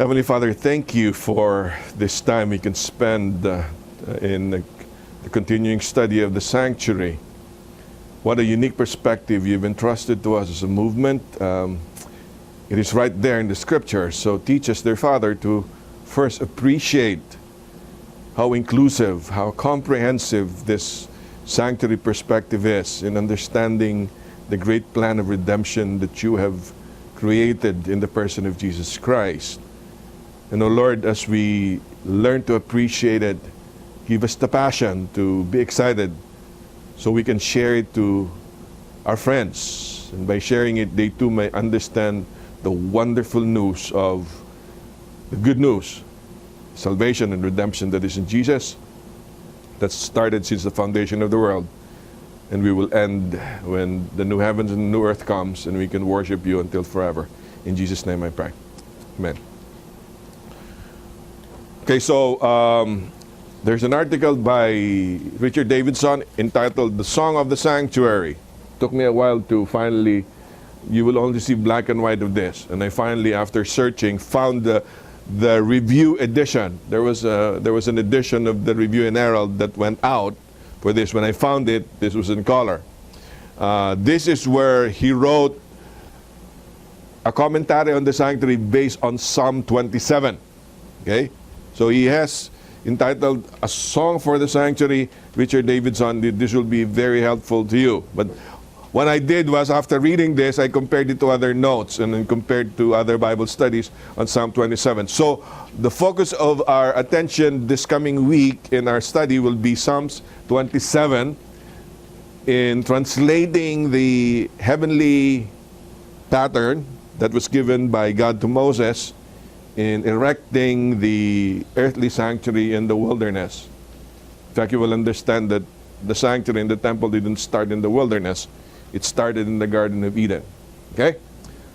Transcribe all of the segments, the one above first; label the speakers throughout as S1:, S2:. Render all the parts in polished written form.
S1: Heavenly Father, thank you for this time we can spend in the continuing study of the sanctuary. What a unique perspective you've entrusted to us as a movement. It is right there in the scripture. So teach us, dear Father, to first appreciate how inclusive, how comprehensive this sanctuary perspective is in understanding the great plan of redemption that you have created in the person of Jesus Christ. And, oh Lord, as we learn to appreciate it, give us the passion to be excited so we can share it to our friends. And by sharing it, they too may understand the wonderful news of the good news, salvation and redemption that is in Jesus, that started since the foundation of the world. And we will end when the new heavens and the new earth comes and we can worship you until forever. In Jesus' name I pray. Amen. Okay, so there's an article by Richard Davidson entitled The Song of the Sanctuary. Took me a while to finally, you will only see black and white of this. And I finally, after searching, found the review edition. There was an edition of the Review and Herald that went out for this. When I found it, this was in color. This is where he wrote a commentary on the sanctuary based on Psalm 27. Okay? So he has entitled A Song for the Sanctuary. Richard Davidson, this will be very helpful to you. But what I did was, after reading this, I compared it to other notes and then compared to other Bible studies on Psalm 27. So the focus of our attention this coming week in our study will be Psalms 27 in translating the heavenly pattern that was given by God to Moses in erecting the earthly sanctuary in the wilderness. In fact, you will understand that the sanctuary in the temple didn't start in the wilderness. It started in the Garden of Eden. Okay?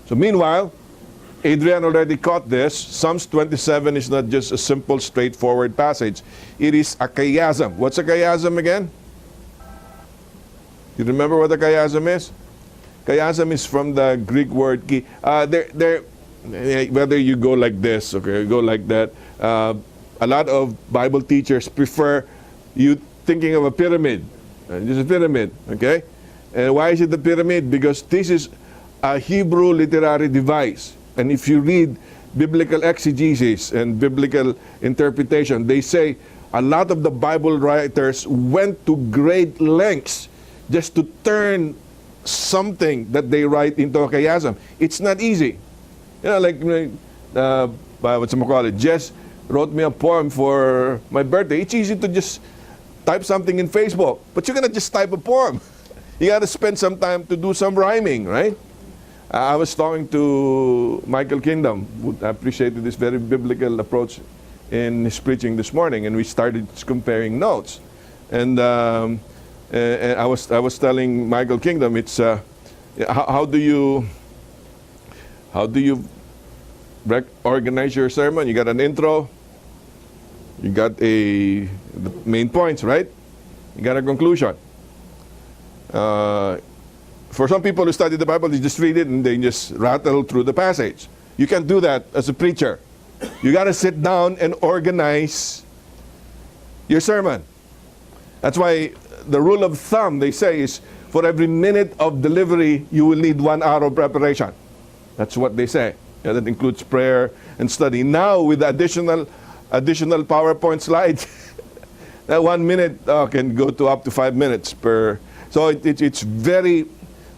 S1: So meanwhile, Adrian already caught this. Psalms 27 is not just a simple, straightforward passage. It is a chiasm. What's a chiasm again? You remember what a chiasm is? Chiasm is from the Greek word chi. Whether you go like this, okay, you go like that. A lot of Bible teachers prefer you thinking of a pyramid. Just a pyramid, okay? And why is it a pyramid? Because this is a Hebrew literary device. And if you read biblical exegesis and biblical interpretation, they say a lot of the Bible writers went to great lengths just to turn something that they write into a chiasm. It's not easy. You know, like, Jess wrote me a poem for my birthday. It's easy to just type something in Facebook, but you're going to just type a poem. You got to spend some time to do some rhyming, right? I was talking to Michael Kingdom, who appreciated this very biblical approach in his preaching this morning, and we started comparing notes. And I was telling Michael Kingdom, it's how do you organize your sermon? You got an intro, you got the main points, right? You got a conclusion. For some people who study the Bible, they just read it and they just rattle through the passage. You can't do that as a preacher. You got to sit down and organize your sermon. That's why the rule of thumb, they say, is for every minute of delivery, you will need 1 hour of preparation. That's what they say. Yeah, that includes prayer and study. Now, with the additional PowerPoint slides, that 1 minute can go to up to 5 minutes per. So it's very,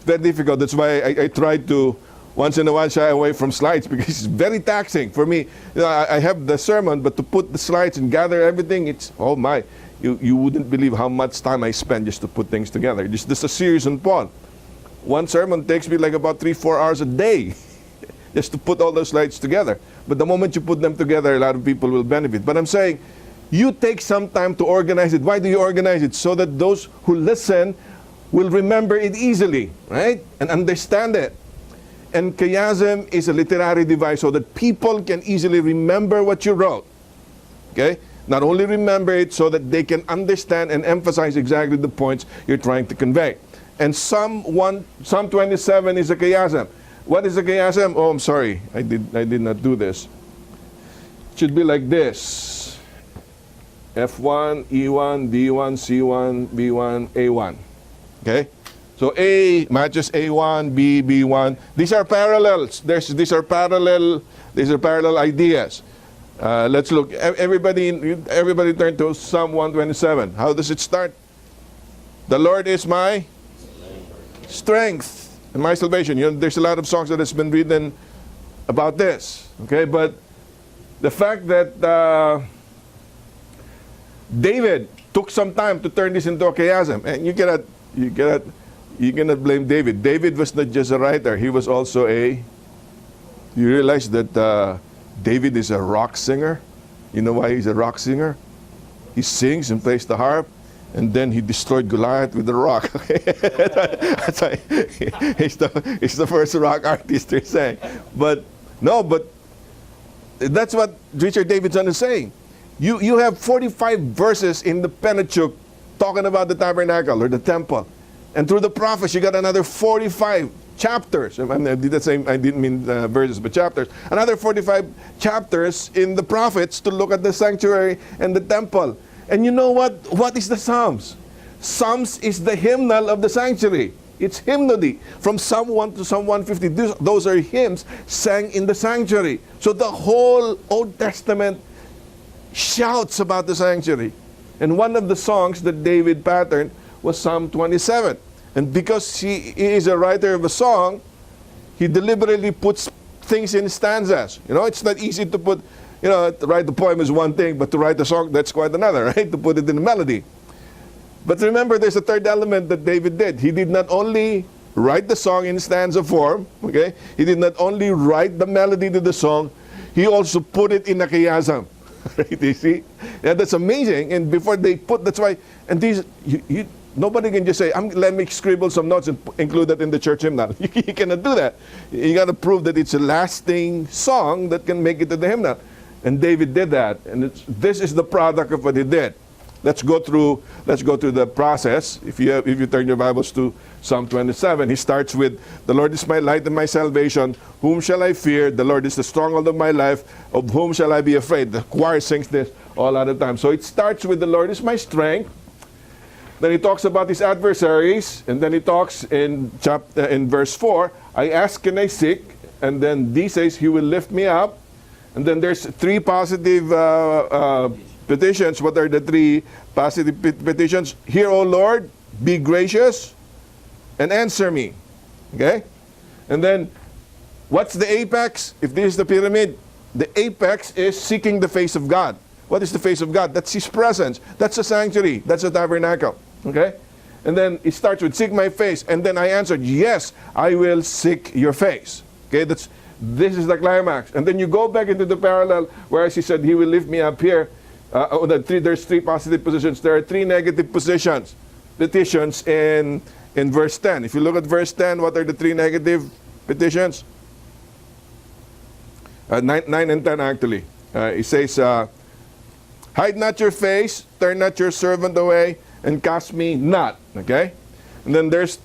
S1: very difficult. That's why I try to, once in a while, shy away from slides because it's very taxing for me. You know, I have the sermon, but to put the slides and gather everything, it's, oh my. You wouldn't believe how much time I spend just to put things together. Just a series on Paul. One sermon takes me like about 3-4 hours a day just to put all those slides together. But the moment you put them together, a lot of people will benefit. But I'm saying, you take some time to organize it. Why do you organize it? So that those who listen will remember it easily, right? And understand it. And chiasm is a literary device so that people can easily remember what you wrote. Okay? Not only remember it so that they can understand and emphasize exactly the points you're trying to convey. And Psalm 27 is a chiasm. What is a chiasm? Oh, I'm sorry. I did not do this. should be like this. F1, E1, D1, C1, B1, A1. Okay? So A matches A1, B, B1. These are parallels. These are parallel ideas. Let's look. Everybody turn to Psalm 127. How does it start? The Lord is my strength and my salvation. You know, there's a lot of songs that has been written about this. Okay, but the fact that David took some time to turn this into a chiasm, and you cannot blame David. David was not just a writer; he was also a. You realize that David is a rock singer. You know why he's a rock singer? He sings and plays the harp, and then he destroyed Goliath with a rock. That's why he's the first rock artist they're saying. But that's what Richard Davidson is saying. You have 45 verses in the Pentateuch talking about the tabernacle or the temple. And through the prophets, you got another 45 chapters. I didn't mean verses, but chapters. Another 45 chapters in the prophets to look at the sanctuary and the temple. And you know what? What is the Psalms? Psalms is the hymnal of the sanctuary. It's hymnody. From Psalm 1 to Psalm 150, those are hymns sang in the sanctuary. So the whole Old Testament shouts about the sanctuary. And one of the songs that David patterned was Psalm 27. And because he is a writer of a song, he deliberately puts things in stanzas. You know, it's not easy to put, to write the poem is one thing, but to write the song, that's quite another, right? To put it in a melody. But remember, there's a third element that David did. He did not only write the song in stanza form, okay? He did not only write the melody to the song, he also put it in a chiasm. Right, you see? Yeah, that's amazing. And before they put, that's why, and these, nobody can just say, let me scribble some notes and include that in the church hymnal. You cannot do that. You got to prove that it's a lasting song that can make it to the hymnal. And David did that. And this is the product of what he did. Let's go through the process. If you turn your Bibles to Psalm 27, he starts with, the Lord is my light and my salvation. Whom shall I fear? The Lord is the stronghold of my life. Of whom shall I be afraid? The choir sings this all out of time. So it starts with, the Lord is my strength. Then he talks about his adversaries. And then he talks in verse 4, I ask and I seek. And then D says, he will lift me up. And then there's three positive petitions. What are the three positive petitions? Hear, O Lord, be gracious, and answer me. Okay? And then, what's the apex? If this is the pyramid, the apex is seeking the face of God. What is the face of God? That's His presence. That's the sanctuary. That's the tabernacle. Okay? And then it starts with, seek my face. And then I answered, yes, I will seek your face. Okay? This is the climax. And then you go back into the parallel, whereas he said, he will lift me up here. There's three positive positions. There are three negative petitions in verse 10. If you look at verse 10, what are the three negative petitions? 9 and 10 actually. It says, hide not your face, turn not your servant away, and cast me not. Okay? And then there's,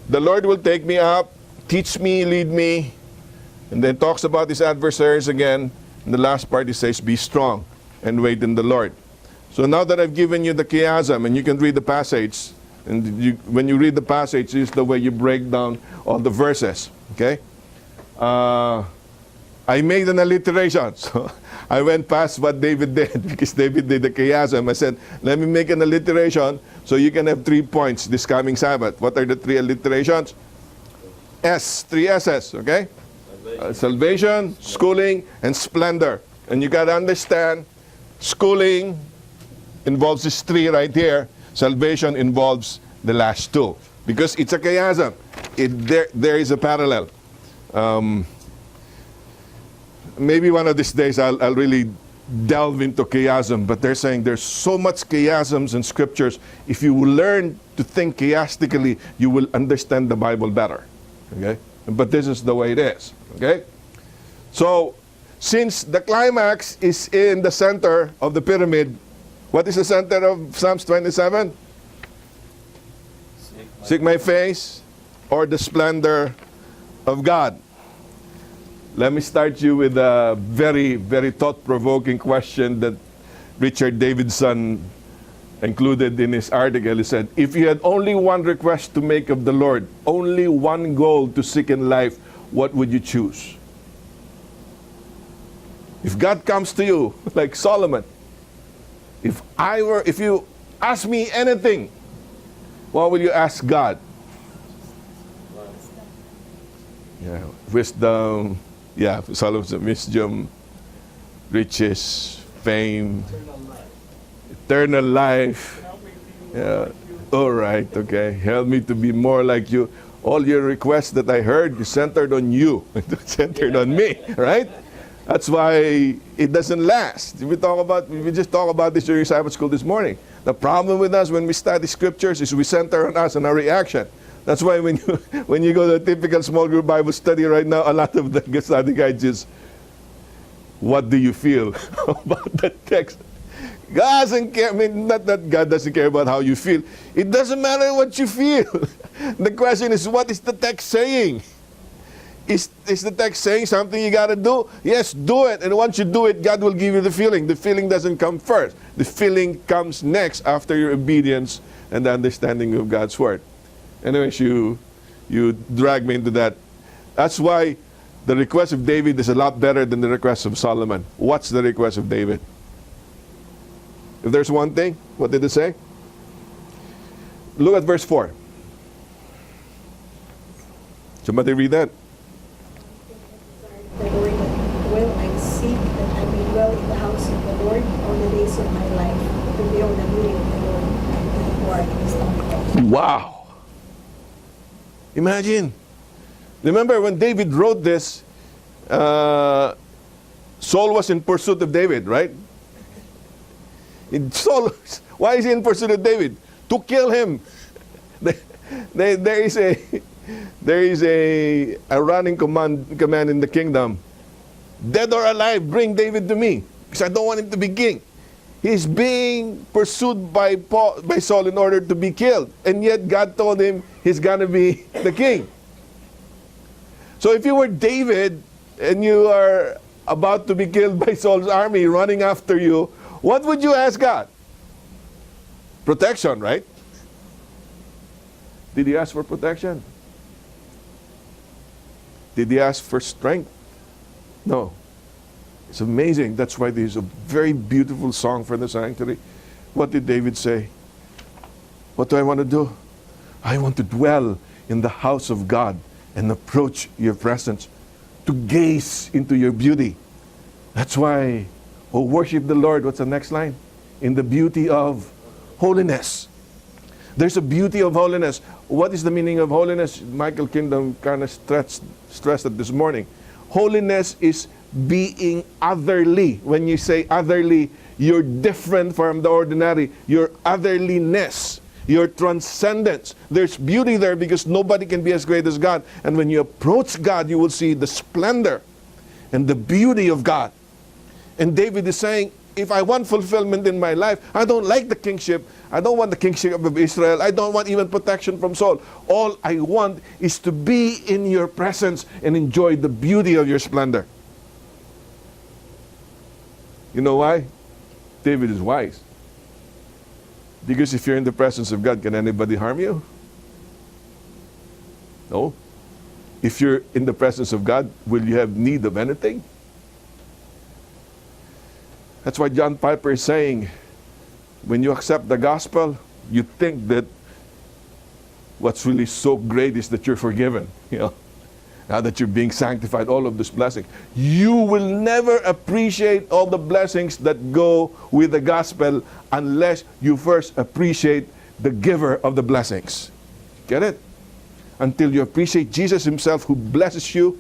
S1: the Lord will take me up, teach me, lead me. And then talks about his adversaries again. And the last part he says, be strong and wait in the Lord. So now that I've given you the chiasm, and you can read the passage, and when you read the passage, this is the way you break down all the verses. Okay? I made an alliteration. So I went past what David did, because David did the chiasm. I said, let me make an alliteration so you can have 3 points this coming Sabbath. What are the 3 alliterations? S, 3 S's, okay? Salvation, schooling, and splendor. And you got to understand, schooling involves this 3 right here. Salvation involves the last 2. Because it's a chiasm. There is a parallel. Maybe one of these days I'll really delve into chiasm, but they're saying there's so much chiasms in scriptures. If you learn to think chiastically, you will understand the Bible better. Okay? But this is the way it is. Okay? So, since the climax is in the center of the pyramid, what is the center of Psalms 27? Seek my face, or the splendor of God. Let me start you with a very, very thought-provoking question that Richard Davidson included in his article. He said, if you had only one request to make of the Lord, only one goal to seek in life, what would you choose? If God comes to you, like Solomon, if you ask me anything, what will you ask God? Yeah, wisdom, Solomon's wisdom, riches, fame, eternal life. Yeah. All right, okay. Help me to be more like you. All your requests that I heard is centered on you, centered on me, right? That's why it doesn't last. We just talked about this during Sabbath school this morning. The problem with us when we study scriptures is we center on us and our reaction. That's why when you go to a typical small group Bible study right now, a lot of the study guides is, what do you feel about that text? God doesn't care. I mean, not that God doesn't care about how you feel. It doesn't matter what you feel. The question is, what is the text saying? Is the text saying something you got to do? Yes, do it. And once you do it, God will give you the feeling. The feeling doesn't come first. The feeling comes next after your obedience and the understanding of God's word. Anyways, you drag me into that. That's why the request of David is a lot better than the request of Solomon. What's the request of David? If there's one thing, what did it say? Look at verse 4. Somebody read that.
S2: The Lord will I seek that I may dwell in the house of the Lord all the days of my life, to behold the beauty of the Lord and to inquire in his temple.
S1: Wow! Imagine. Remember when David wrote this, Saul was in pursuit of David, right? Saul, why is he in pursuit of David? To kill him. There is a running command in the kingdom. Dead or alive, bring David to me, because I don't want him to be king. He's being pursued by Saul in order to be killed. And yet God told him he's going to be the king. So if you were David and you are about to be killed by Saul's army running after you, what would you ask God? Protection, right? Did he ask for protection? Did he ask for strength? No. It's amazing. That's why there's a very beautiful song for the sanctuary. What did David say? What do I want to do? I want to dwell in the house of God and approach your presence to gaze into your beauty. That's why, worship the Lord. What's the next line? In the beauty of holiness. There's a beauty of holiness. What is the meaning of holiness? Michael Kingdom kind of stressed it this morning. Holiness is being otherly. When you say otherly, you're different from the ordinary. Your otherliness, your transcendence. There's beauty there because nobody can be as great as God. And when you approach God, you will see the splendor and the beauty of God. And David is saying, if I want fulfillment in my life, I don't like the kingship. I don't want the kingship of Israel. I don't want even protection from Saul. All I want is to be in your presence and enjoy the beauty of your splendor. You know why? David is wise. Because if you're in the presence of God, can anybody harm you? No. If you're in the presence of God, will you have need of anything? That's why John Piper is saying, when you accept the gospel, you think that what's really so great is that you're forgiven. Now that you're being sanctified, all of this blessing. You will never appreciate all the blessings that go with the gospel unless you first appreciate the giver of the blessings. Get it? Until you appreciate Jesus himself who blesses you,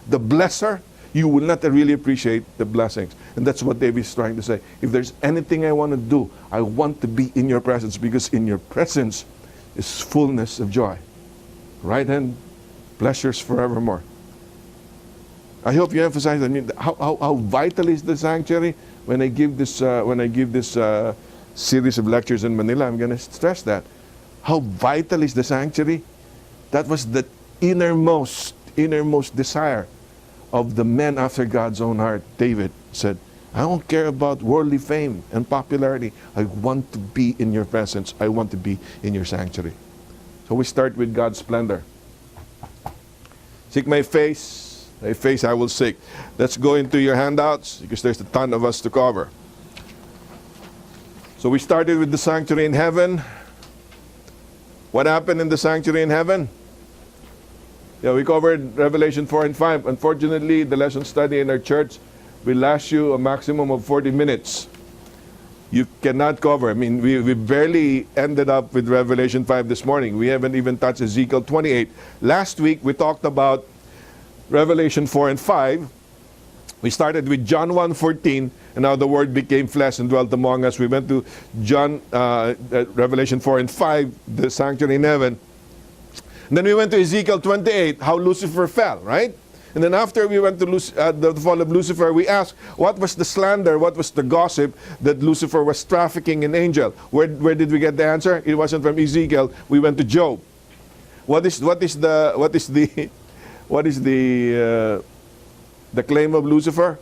S1: the blesser, you will not really appreciate the blessings. And that's what David is trying to say. If there's anything I want to do, I want to be in your presence, because in your presence is fullness of joy. Right hand, pleasures forevermore. I hope you emphasize how vital is the sanctuary. When I give this series of lectures in Manila, I'm going to stress that. How vital is the sanctuary? That was the innermost desire of the men after God's own heart, David, said, I don't care about worldly fame and popularity. I want to be in your presence. I want to be in your sanctuary. So we start with God's splendor. Seek my face I will seek. Let's go into your handouts because there's a ton of us to cover. So we started with the sanctuary in heaven. What happened in the sanctuary in heaven? Yeah, we covered Revelation 4 and 5. Unfortunately, the lesson study in our church will last you a maximum of 40 minutes. You cannot cover. I mean, we barely ended up with Revelation 5 this morning. We haven't even touched Ezekiel 28. Last week, we talked about Revelation 4 and 5. We started with John 1:14, and now the Word became flesh and dwelt among us. We went to Revelation 4 and 5, the sanctuary in heaven. And then we went to Ezekiel 28, how Lucifer fell, right? And then after we went to the fall of Lucifer, we asked, what was the slander, what was the gossip that Lucifer was trafficking an angel? Where did we get the answer? It wasn't from Ezekiel. We went to Job. What is the claim of Lucifer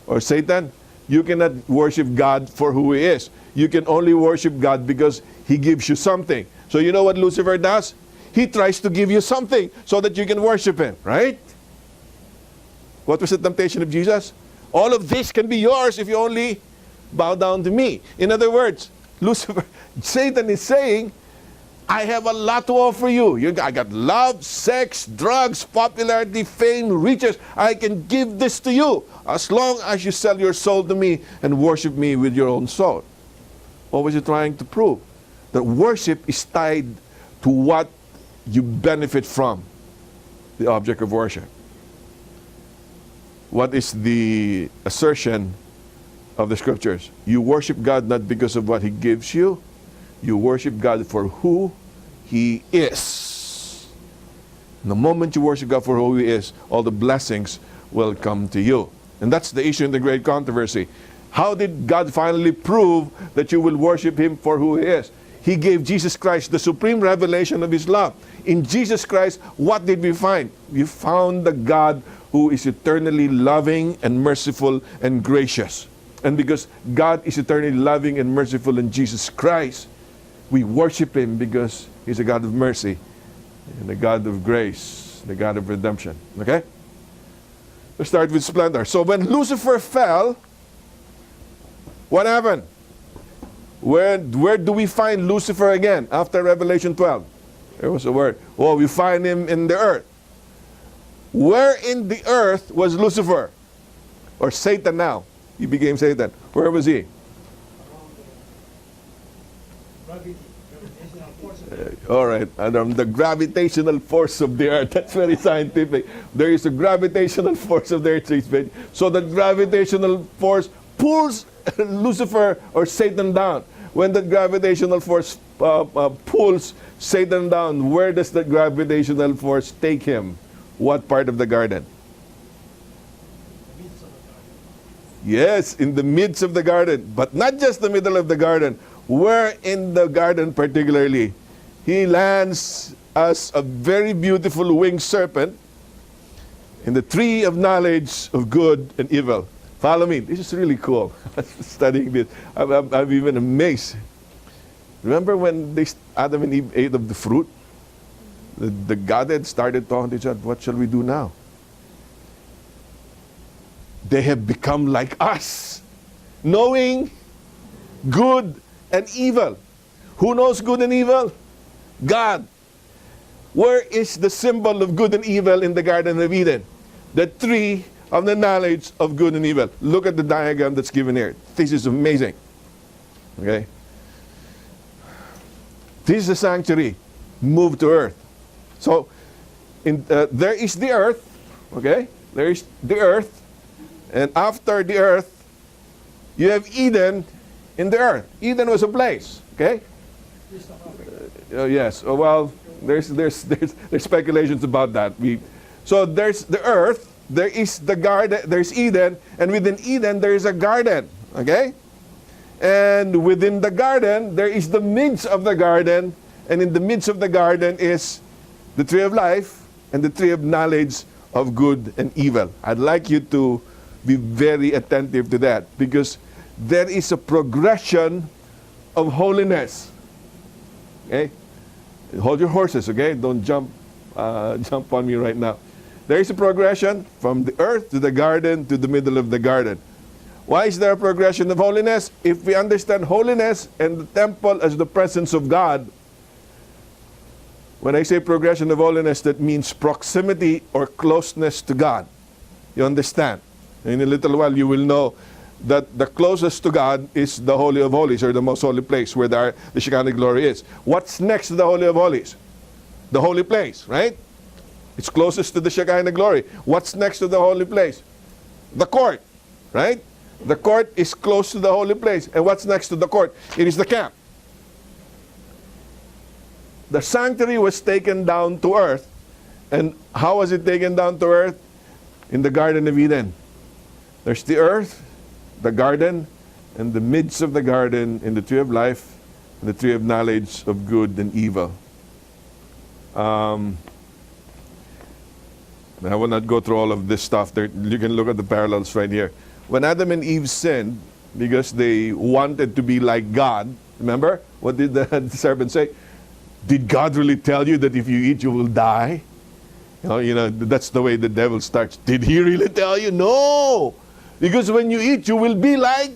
S1: or Satan? You cannot worship God for who he is. You can only worship God because he gives you something. So you know what Lucifer does? He tries to give you something so that you can worship him, right? What was the temptation of Jesus? All of this can be yours if you only bow down to me. In other words, Satan is saying, I have a lot to offer you. I got love, sex, drugs, popularity, fame, riches. I can give this to you as long as you sell your soul to me and worship me with your own soul. What was he trying to prove? That worship is tied to what you benefit from, the object of worship. What is the assertion of the scriptures? You worship God not because of what he gives you. You worship God for who he is. And the moment you worship God for who he is, all the blessings will come to you. And that's the issue in the great controversy. How did God finally prove that you will worship him for who he is? He gave Jesus Christ the supreme revelation of his love. In Jesus Christ, what did we find? We found the God who is eternally loving and merciful and gracious. And because God is eternally loving and merciful in Jesus Christ, we worship him because he's a God of mercy and a God of grace, the God of redemption. Okay? Let's start with splendor. So when Lucifer fell, what happened? Where do we find Lucifer again after Revelation 12? There was a word. Oh, we find him in the earth. Where in the earth was Lucifer? Or Satan now? He became Satan. Where was he? All right, the gravitational force of the earth. That's very scientific. There is a gravitational force of the earth. So the gravitational force pulls Lucifer or Satan down. When the gravitational force pulls Satan down, where does the gravitational force take him? What part of the garden? Yes, in the midst of the garden. But not just the middle of the garden. Where in the garden particularly? He lands as a very beautiful winged serpent in the tree of knowledge of good and evil. Follow me. This is really cool. Studying this, I'm even amazed. Remember when Adam and Eve ate of the fruit? The Godhead started talking to each other, what shall we do now? They have become like us, knowing good and evil. Who knows good and evil? God. Where is the symbol of good and evil in the Garden of Eden? The tree of the knowledge of good and evil. Look at the diagram that's given here. This is amazing. Okay? This is the sanctuary moved to earth. So, there is the earth. Okay? There is the earth. And after the earth, you have Eden in the earth. Eden was a place. Okay? Yes. Oh, well, there's speculations about that. So there's the earth. There is the garden, there's Eden, and within Eden there is a garden, okay? And within the garden, there is the midst of the garden, and in the midst of the garden is the tree of life and the tree of knowledge of good and evil. I'd like you to be very attentive to that, because there is a progression of holiness. Okay? Hold your horses, okay? Don't jump on me right now. There is a progression from the earth to the garden to the middle of the garden. Why is there a progression of holiness? If we understand holiness and the temple as the presence of God, when I say progression of holiness, that means proximity or closeness to God. You understand? In a little while, you will know that the closest to God is the Holy of Holies, or the most holy place where the Shekinah glory is. What's next to the Holy of Holies? The holy place, right? It's closest to the Shekinah glory. What's next to the holy place? The court, right? The court is close to the holy place. And what's next to the court? It is the camp. The sanctuary was taken down to earth. And how was it taken down to earth? In the Garden of Eden. There's the earth, the garden, and the midst of the garden in the tree of life, and the tree of knowledge of good and evil. I will not go through all of this stuff. You can look at the parallels right here. When Adam and Eve sinned, because they wanted to be like God, remember? What did the serpent say? Did God really tell you that if you eat, you will die? You know, that's the way the devil starts. Did he really tell you? No! Because when you eat, you will be like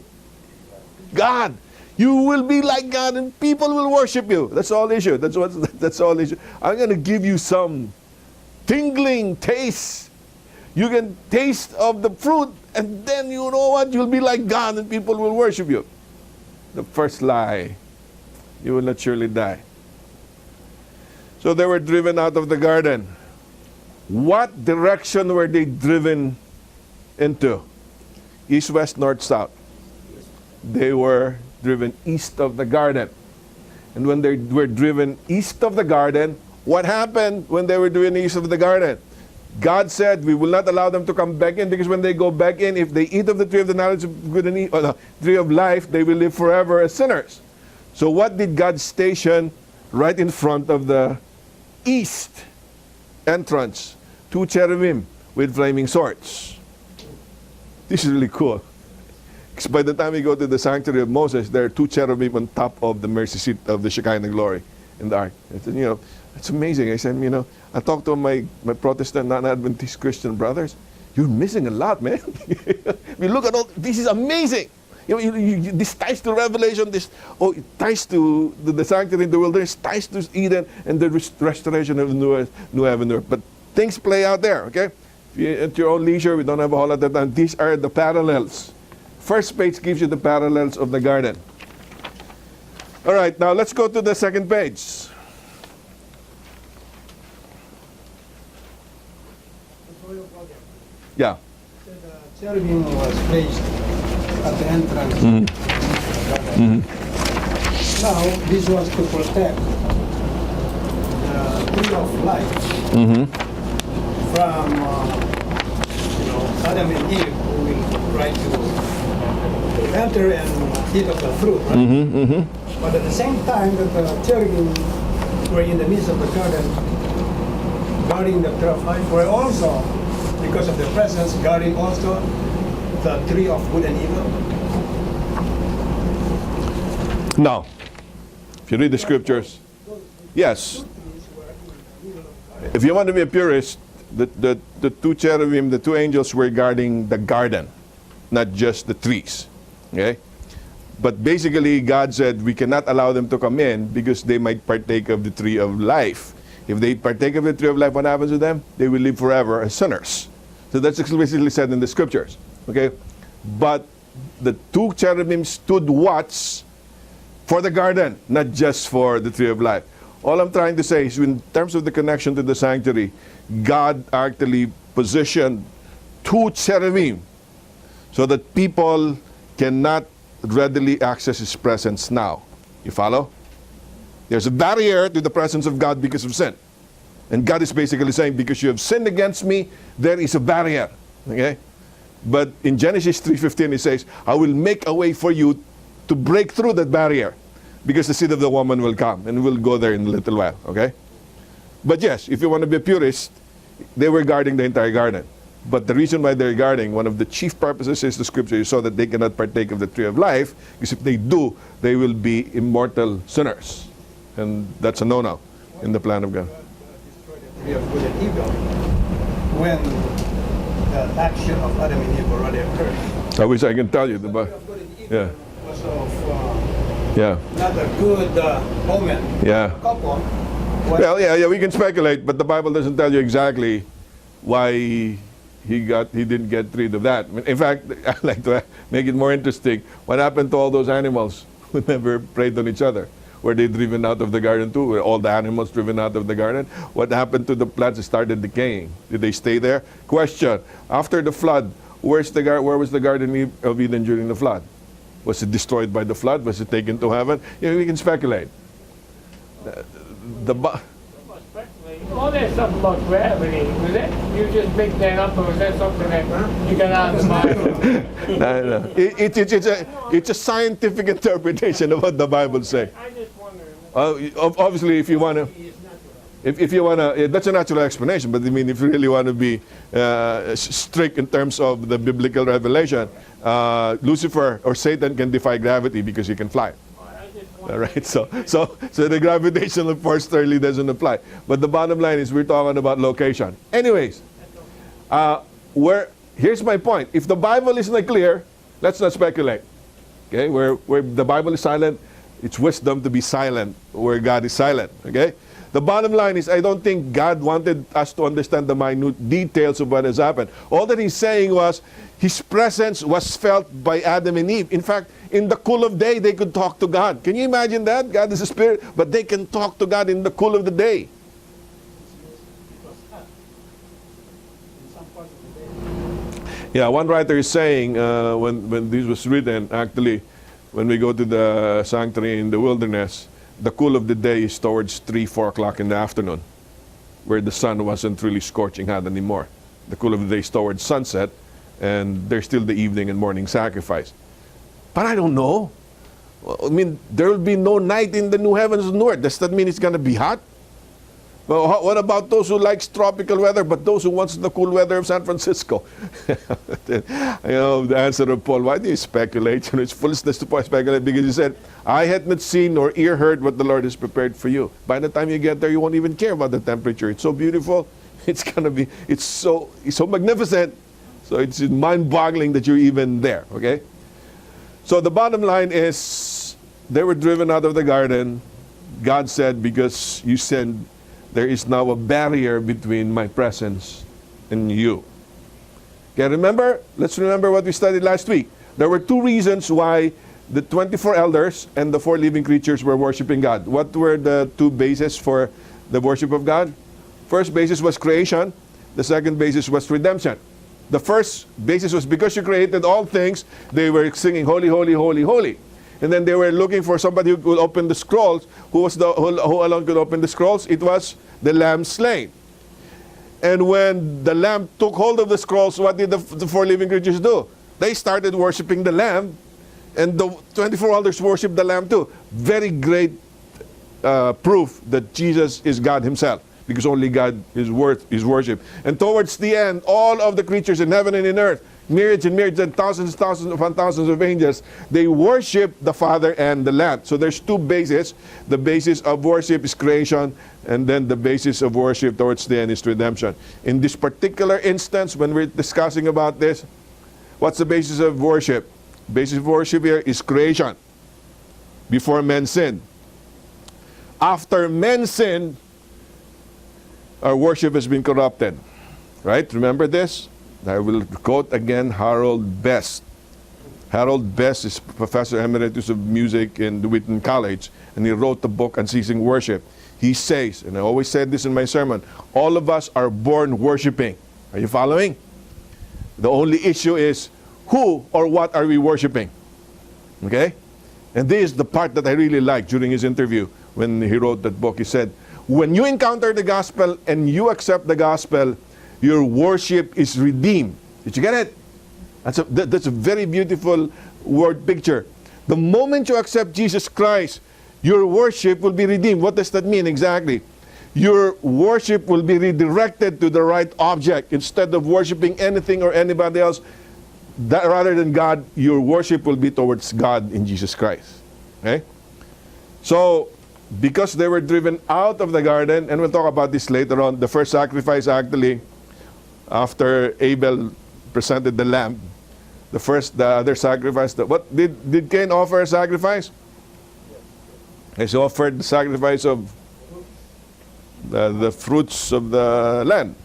S1: God. You will be like God, and people will worship you. That's all issue. That's all issue. I'm going to give you some tingling taste. You can taste of the fruit, and then you know what? You'll be like God, and people will worship you. The first lie. You will not surely die. So they were driven out of the garden. What direction were they driven into? East, west, north, south. They were driven east of the garden. And when they were driven east of the garden, what happened when they were driven east of the garden? God said, we will not allow them to come back in, because when they go back in, if they eat of the tree of the knowledge of good and evil, or the tree of life, they will live forever as sinners. So what did God station right in front of the east entrance? 2 cherubim with flaming swords. This is really cool. Because by the time we go to the sanctuary of Moses, there are 2 cherubim on top of the mercy seat of the Shekinah glory in the ark. It's amazing. I said, I talked to my Protestant, non-Adventist Christian brothers. You're missing a lot, man. We look at all, this is amazing. This ties to Revelation, it ties to the sanctuary in the wilderness, ties to Eden, and the restoration of the new heaven and earth. But things play out there, okay? At your own leisure, we don't have a whole lot of time. These are the parallels. First page gives you the parallels of the garden. All right, now let's go to the second page. Yeah.
S3: So the cherubim was placed at the entrance. Mm-hmm. Now, this was to protect the tree of life from, Adam and Eve, who will try to enter and eat of the fruit, right? But at the same time that the cherubim were in the midst of the garden, guarding the tree of life, were also, because of their presence, guarding also the tree of good and evil.
S1: No. If you read the scriptures, yes. If you want to be a purist, the 2 cherubim, the 2 angels were guarding the garden, not just the trees. Okay? But basically, God said we cannot allow them to come in because they might partake of the tree of life. If they partake of the tree of life, what happens to them? They will live forever as sinners. So that's explicitly said in the scriptures. Okay? But the 2 cherubim stood watch for the garden, not just for the tree of life. All I'm trying to say is, in terms of the connection to the sanctuary, God actually positioned 2 cherubim so that people cannot readily access His presence now. You follow? There's a barrier to the presence of God because of sin. And God is basically saying, because you have sinned against me, there is a barrier. Okay? But in Genesis 3:15 it says, I will make a way for you to break through that barrier, because the seed of the woman will come. And we'll go there in a little while. Okay? But yes, if you want to be a purist, they were guarding the entire garden. But the reason why they're guarding, one of the chief purposes is the scripture is so that they cannot partake of the tree of life, because if they do, they will be immortal sinners. And that's a no-no in the plan of God.
S3: Destroyed the tree of good and evil when the action of Adam and Eve already occurred.
S1: I wish I can tell you.
S3: The tree of good and evil
S1: Yeah.
S3: was of
S1: Yeah.
S3: not a good omen.
S1: Yeah.
S3: Couple.
S1: Well, yeah, we can speculate, but the Bible doesn't tell you exactly why he didn't get rid of that. In fact, I like to make it more interesting. What happened to all those animals who never preyed on each other? Were they driven out of the garden too? Were all the animals driven out of the garden? What happened to the plants that started decaying? Did they stay there? Question: after the flood, where was the Garden of Eden during the flood? Was it destroyed by the flood? Was it taken to heaven? We can speculate.
S4: All that stuff about gravity, was that you just make that up, or was that something that you got out of the Bible?
S1: No. It's a scientific interpretation of what the Bible says.
S4: I just wonder.
S1: Obviously, if you want to, if you want to, that's a natural explanation. But I mean, if you really want to be strict in terms of the biblical revelation, Lucifer or Satan can defy gravity because he can fly. All right, so the gravitational force certainly doesn't apply. But the bottom line is we're talking about location. Anyways, here's my point. If the Bible is not clear, let's not speculate. Okay, where the Bible is silent, it's wisdom to be silent where God is silent. Okay, the bottom line is I don't think God wanted us to understand the minute details of what has happened. All that He's saying was His presence was felt by Adam and Eve. In fact, in the cool of day, they could talk to God. Can you imagine that? God is a spirit, but they can talk to God in the cool of the day. Yeah, one writer is saying when this was written, actually, when we go to the sanctuary in the wilderness, the cool of the day is towards 3, 4 o'clock in the afternoon, where the sun wasn't really scorching hot anymore. The cool of the day is towards sunset, and there's still the evening and morning sacrifice. But I don't know. I mean, there will be no night in the new heavens and new earth. Does that mean it's going to be hot? Well, what about those who like tropical weather, but those who want the cool weather of San Francisco? The answer of Paul, why do you speculate? It's foolishness to speculate, because he said, I had not seen nor ear heard what the Lord has prepared for you. By the time you get there, you won't even care about the temperature. It's so beautiful. It's so magnificent. So it's mind-boggling that you're even there, okay? So the bottom line is, they were driven out of the garden. God said, because you sinned, there is now a barrier between my presence and you. Okay, let's remember what we studied last week. There were 2 reasons why the 24 elders and the 4 living creatures were worshiping God. What were the 2 bases for the worship of God? First basis was creation. The second basis was redemption. The first basis was because you created all things, they were singing, holy, holy, holy, holy. And then they were looking for somebody who could open the scrolls. Who alone could open the scrolls? It was the Lamb slain. And when the Lamb took hold of the scrolls, what did the 4 living creatures do? They started worshiping the Lamb, and the 24 elders worshiped the Lamb too. Very great proof that Jesus is God Himself, because only God is worth His worship. And towards the end, all of the creatures in heaven and in earth, myriads and myriads and thousands upon thousands of angels, they worship the Father and the Lamb. So there's 2 bases. The basis of worship is creation, and then the basis of worship towards the end is redemption. In this particular instance, when we're discussing about this, what's the basis of worship? Basis of worship here is creation. Before men sinned. After men sinned, our worship has been corrupted. Right? Remember this? I will quote again Harold Best. Harold Best is Professor Emeritus of Music in the Wheaton College, and he wrote the book on ceasing worship. He says, and I always said this in my sermon, all of us are born worshiping. Are you following? The only issue is who or what are we worshiping? Okay? And this is the part that I really liked during his interview when he wrote that book. He said, when you encounter the gospel and you accept the gospel, your worship is redeemed. Did you get it? That's a very beautiful word picture. The moment you accept Jesus Christ, your worship will be redeemed. What does that mean exactly? your worship will be redirected to the right object. Instead of worshiping anything or anybody else, rather than God, your worship will be towards God in Jesus Christ. Okay? So, because they were driven out of the garden, and we'll talk about this later on, the first sacrifice actually, after Abel presented the lamb, the other sacrifice, what did Cain offer a sacrifice? He offered the sacrifice of the fruits of the land.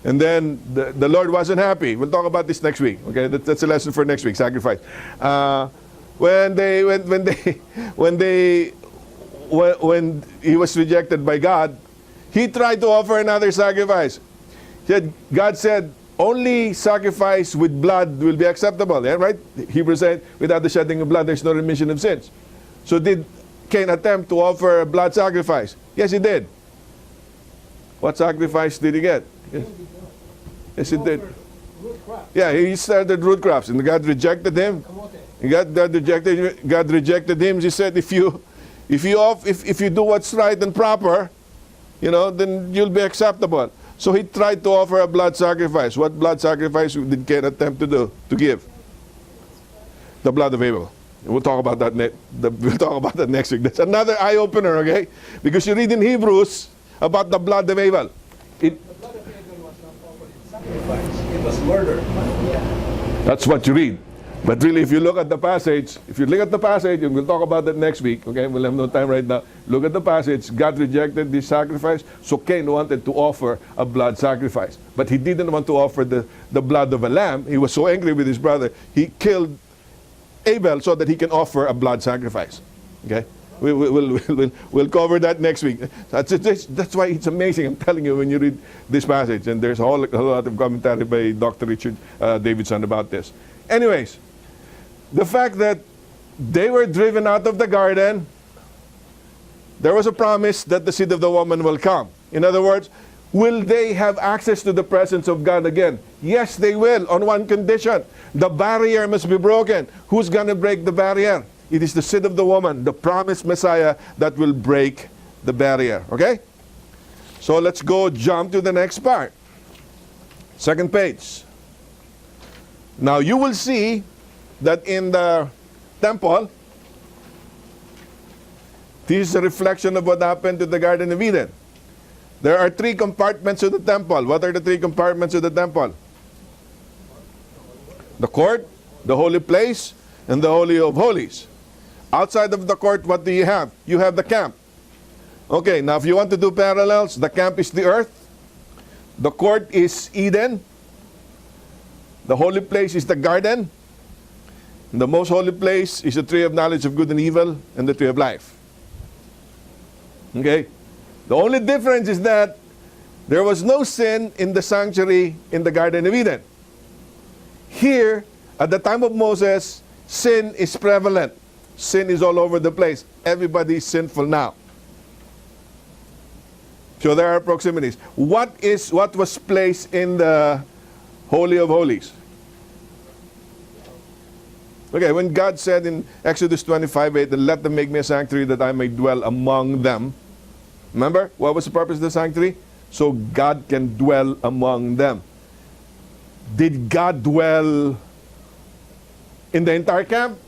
S1: And then the Lord wasn't happy. We'll talk about this next week. Okay, that's a lesson for next week. Sacrifice. When he was rejected by God, he tried to offer another sacrifice. God said, only sacrifice with blood will be acceptable. Yeah, right? Hebrews said, without the shedding of blood, there's no remission of sins. So did Cain attempt to offer a blood sacrifice? Yes, he did. What sacrifice did he get? Yes, he did. Yeah, he started root crops, and God rejected him. God rejected him. He said, if you do what's right and proper, then you'll be acceptable. So he tried to offer a blood sacrifice. What blood sacrifice did Cain attempt to give? The blood of Abel. We'll talk about that. We'll talk about that next week. That's another eye opener, okay? Because you read in Hebrews about the blood of Abel.
S3: The blood of Abel was not offered in sacrifice. It was murder.
S1: That's what you read. But really, if you look at the passage, and we'll talk about that next week, okay? We'll have no time right now. Look at the passage. God rejected this sacrifice, so Cain wanted to offer a blood sacrifice. But he didn't want to offer the blood of a lamb. He was so angry with his brother, he killed Abel so that he can offer a blood sacrifice. Okay? We'll cover that next week. That's why it's amazing, I'm telling you, when you read this passage. And there's a whole lot of commentary by Dr. Richard Davidson about this. Anyways, the fact that they were driven out of the garden, there was a promise that the seed of the woman will come. In other words, will they have access to the presence of God again? Yes, they will, on one condition. The barrier must be broken. Who's going to break the barrier? It is the seed of the woman, the promised Messiah, that will break the barrier. Okay? So let's jump to the next part. Second page. Now you will see that in the temple, this is a reflection of what happened to the Garden of Eden. There are 3 compartments of the temple. What are the 3 compartments of the temple? The court, the holy place, and the Holy of Holies. Outside of the court, what do you have? You have the camp. Okay, now if you want to do parallels, the camp is the earth. The court is Eden. The holy place is the garden. And the most holy place is the tree of knowledge of good and evil and the tree of life. Okay? The only difference is that there was no sin in the sanctuary in the Garden of Eden. Here, at the time of Moses, sin is prevalent. Sin is all over the place. Everybody is sinful now. So there are proximities. What was placed in the Holy of Holies? Okay, when God said in Exodus 25:8, let them make me a sanctuary that I may dwell among them. Remember, what was the purpose of the sanctuary? So God can dwell among them. Did God dwell in the entire camp?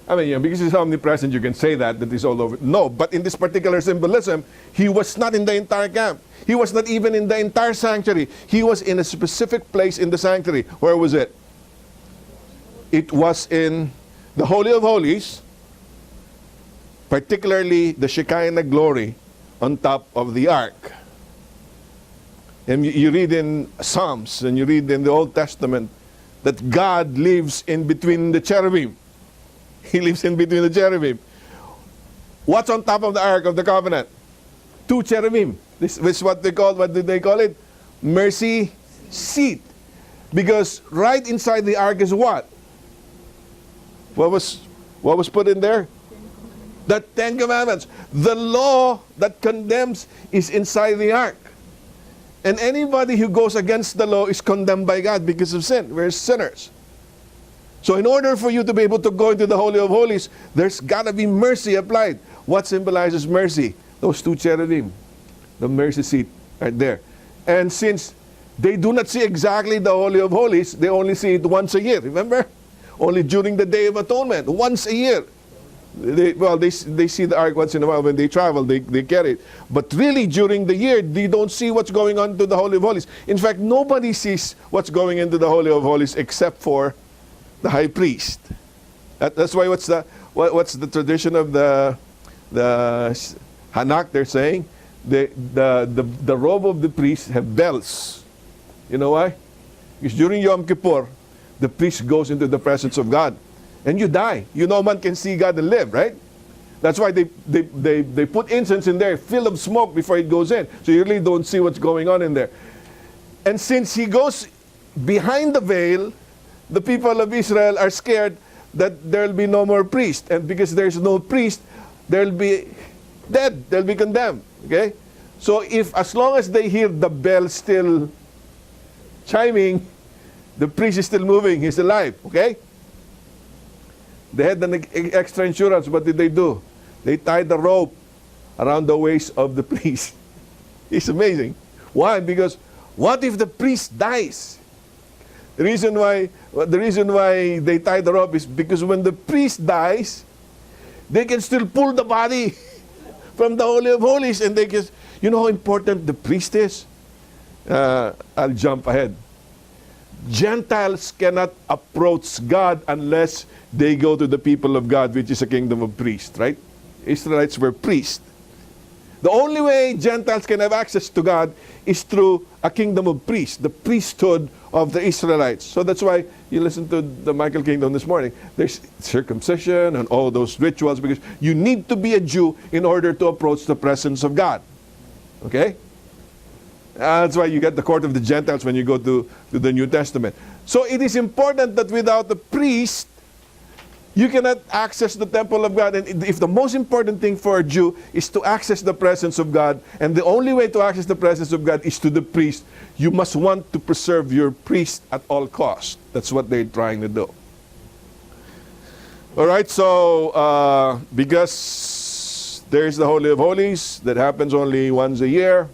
S1: I mean, because he's omnipresent, you can say that he's all over. No, but in this particular symbolism, he was not in the entire camp. He was not even in the entire sanctuary. He was in a specific place in the sanctuary. Where was it? It was in the Holy of Holies, particularly the Shekinah glory on top of the ark. And you read in Psalms and you read in the Old Testament that God lives in between the cherubim. He lives in between the cherubim. What's on top of the Ark of the Covenant? 2 cherubim. This is what did they call it? Mercy seat. Because right inside the Ark is what? What was put in there? The 10 Commandments. The law that condemns is inside the Ark. And anybody who goes against the law is condemned by God because of sin. We're sinners. So in order for you to be able to go into the Holy of Holies, there's got to be mercy applied. What symbolizes mercy? Those 2 cherubim. The mercy seat right there. And since they do not see exactly the Holy of Holies, they only see it once a year. Remember? Only during the Day of Atonement, once a year. They see the ark once in a while when they travel, they carry it. But really, during the year, they don't see what's going on to the Holy of Holies. In fact, nobody sees what's going into the Holy of Holies except for the high priest. That's why what's the tradition of the Hanak? They're saying the robe of the priest have bells. You know why? Because during Yom Kippur, the priest goes into the presence of God. And you die. You know, man can see God and live, right? That's why they put incense in there, full of smoke before it goes in. So you really don't see what's going on in there. And since he goes behind the veil, the people of Israel are scared that there'll be no more priest. And because there's no priest, they'll be dead. They'll be condemned. Okay? So as long as they hear the bell still chiming, the priest is still moving. He's alive. Okay? They had an extra insurance. What did they do? They tied the rope around the waist of the priest. It's amazing. Why? Because what if the priest dies? The reason why they tie the rope is because when the priest dies, they can still pull the body from the Holy of Holies, and they can. You know how important the priest is? I'll jump ahead. Gentiles cannot approach God unless they go to the people of God, which is a kingdom of priests, right? Israelites were priests. The only way Gentiles can have access to God is through a kingdom of priests, the priesthood of the Israelites. So that's why you listen to the Michael Kingdom this morning. There's circumcision and all those rituals, because you need to be a Jew in order to approach the presence of God. Okay? That's why you get the court of the Gentiles when you go to the New Testament. So it is important that without the priest, you cannot access the temple of God. And if the most important thing for a Jew is to access the presence of God, and the only way to access the presence of God is to the priest, you must want to preserve your priest at all costs. That's what they're trying to do. All right, so because there's the Holy of Holies that happens only once a year,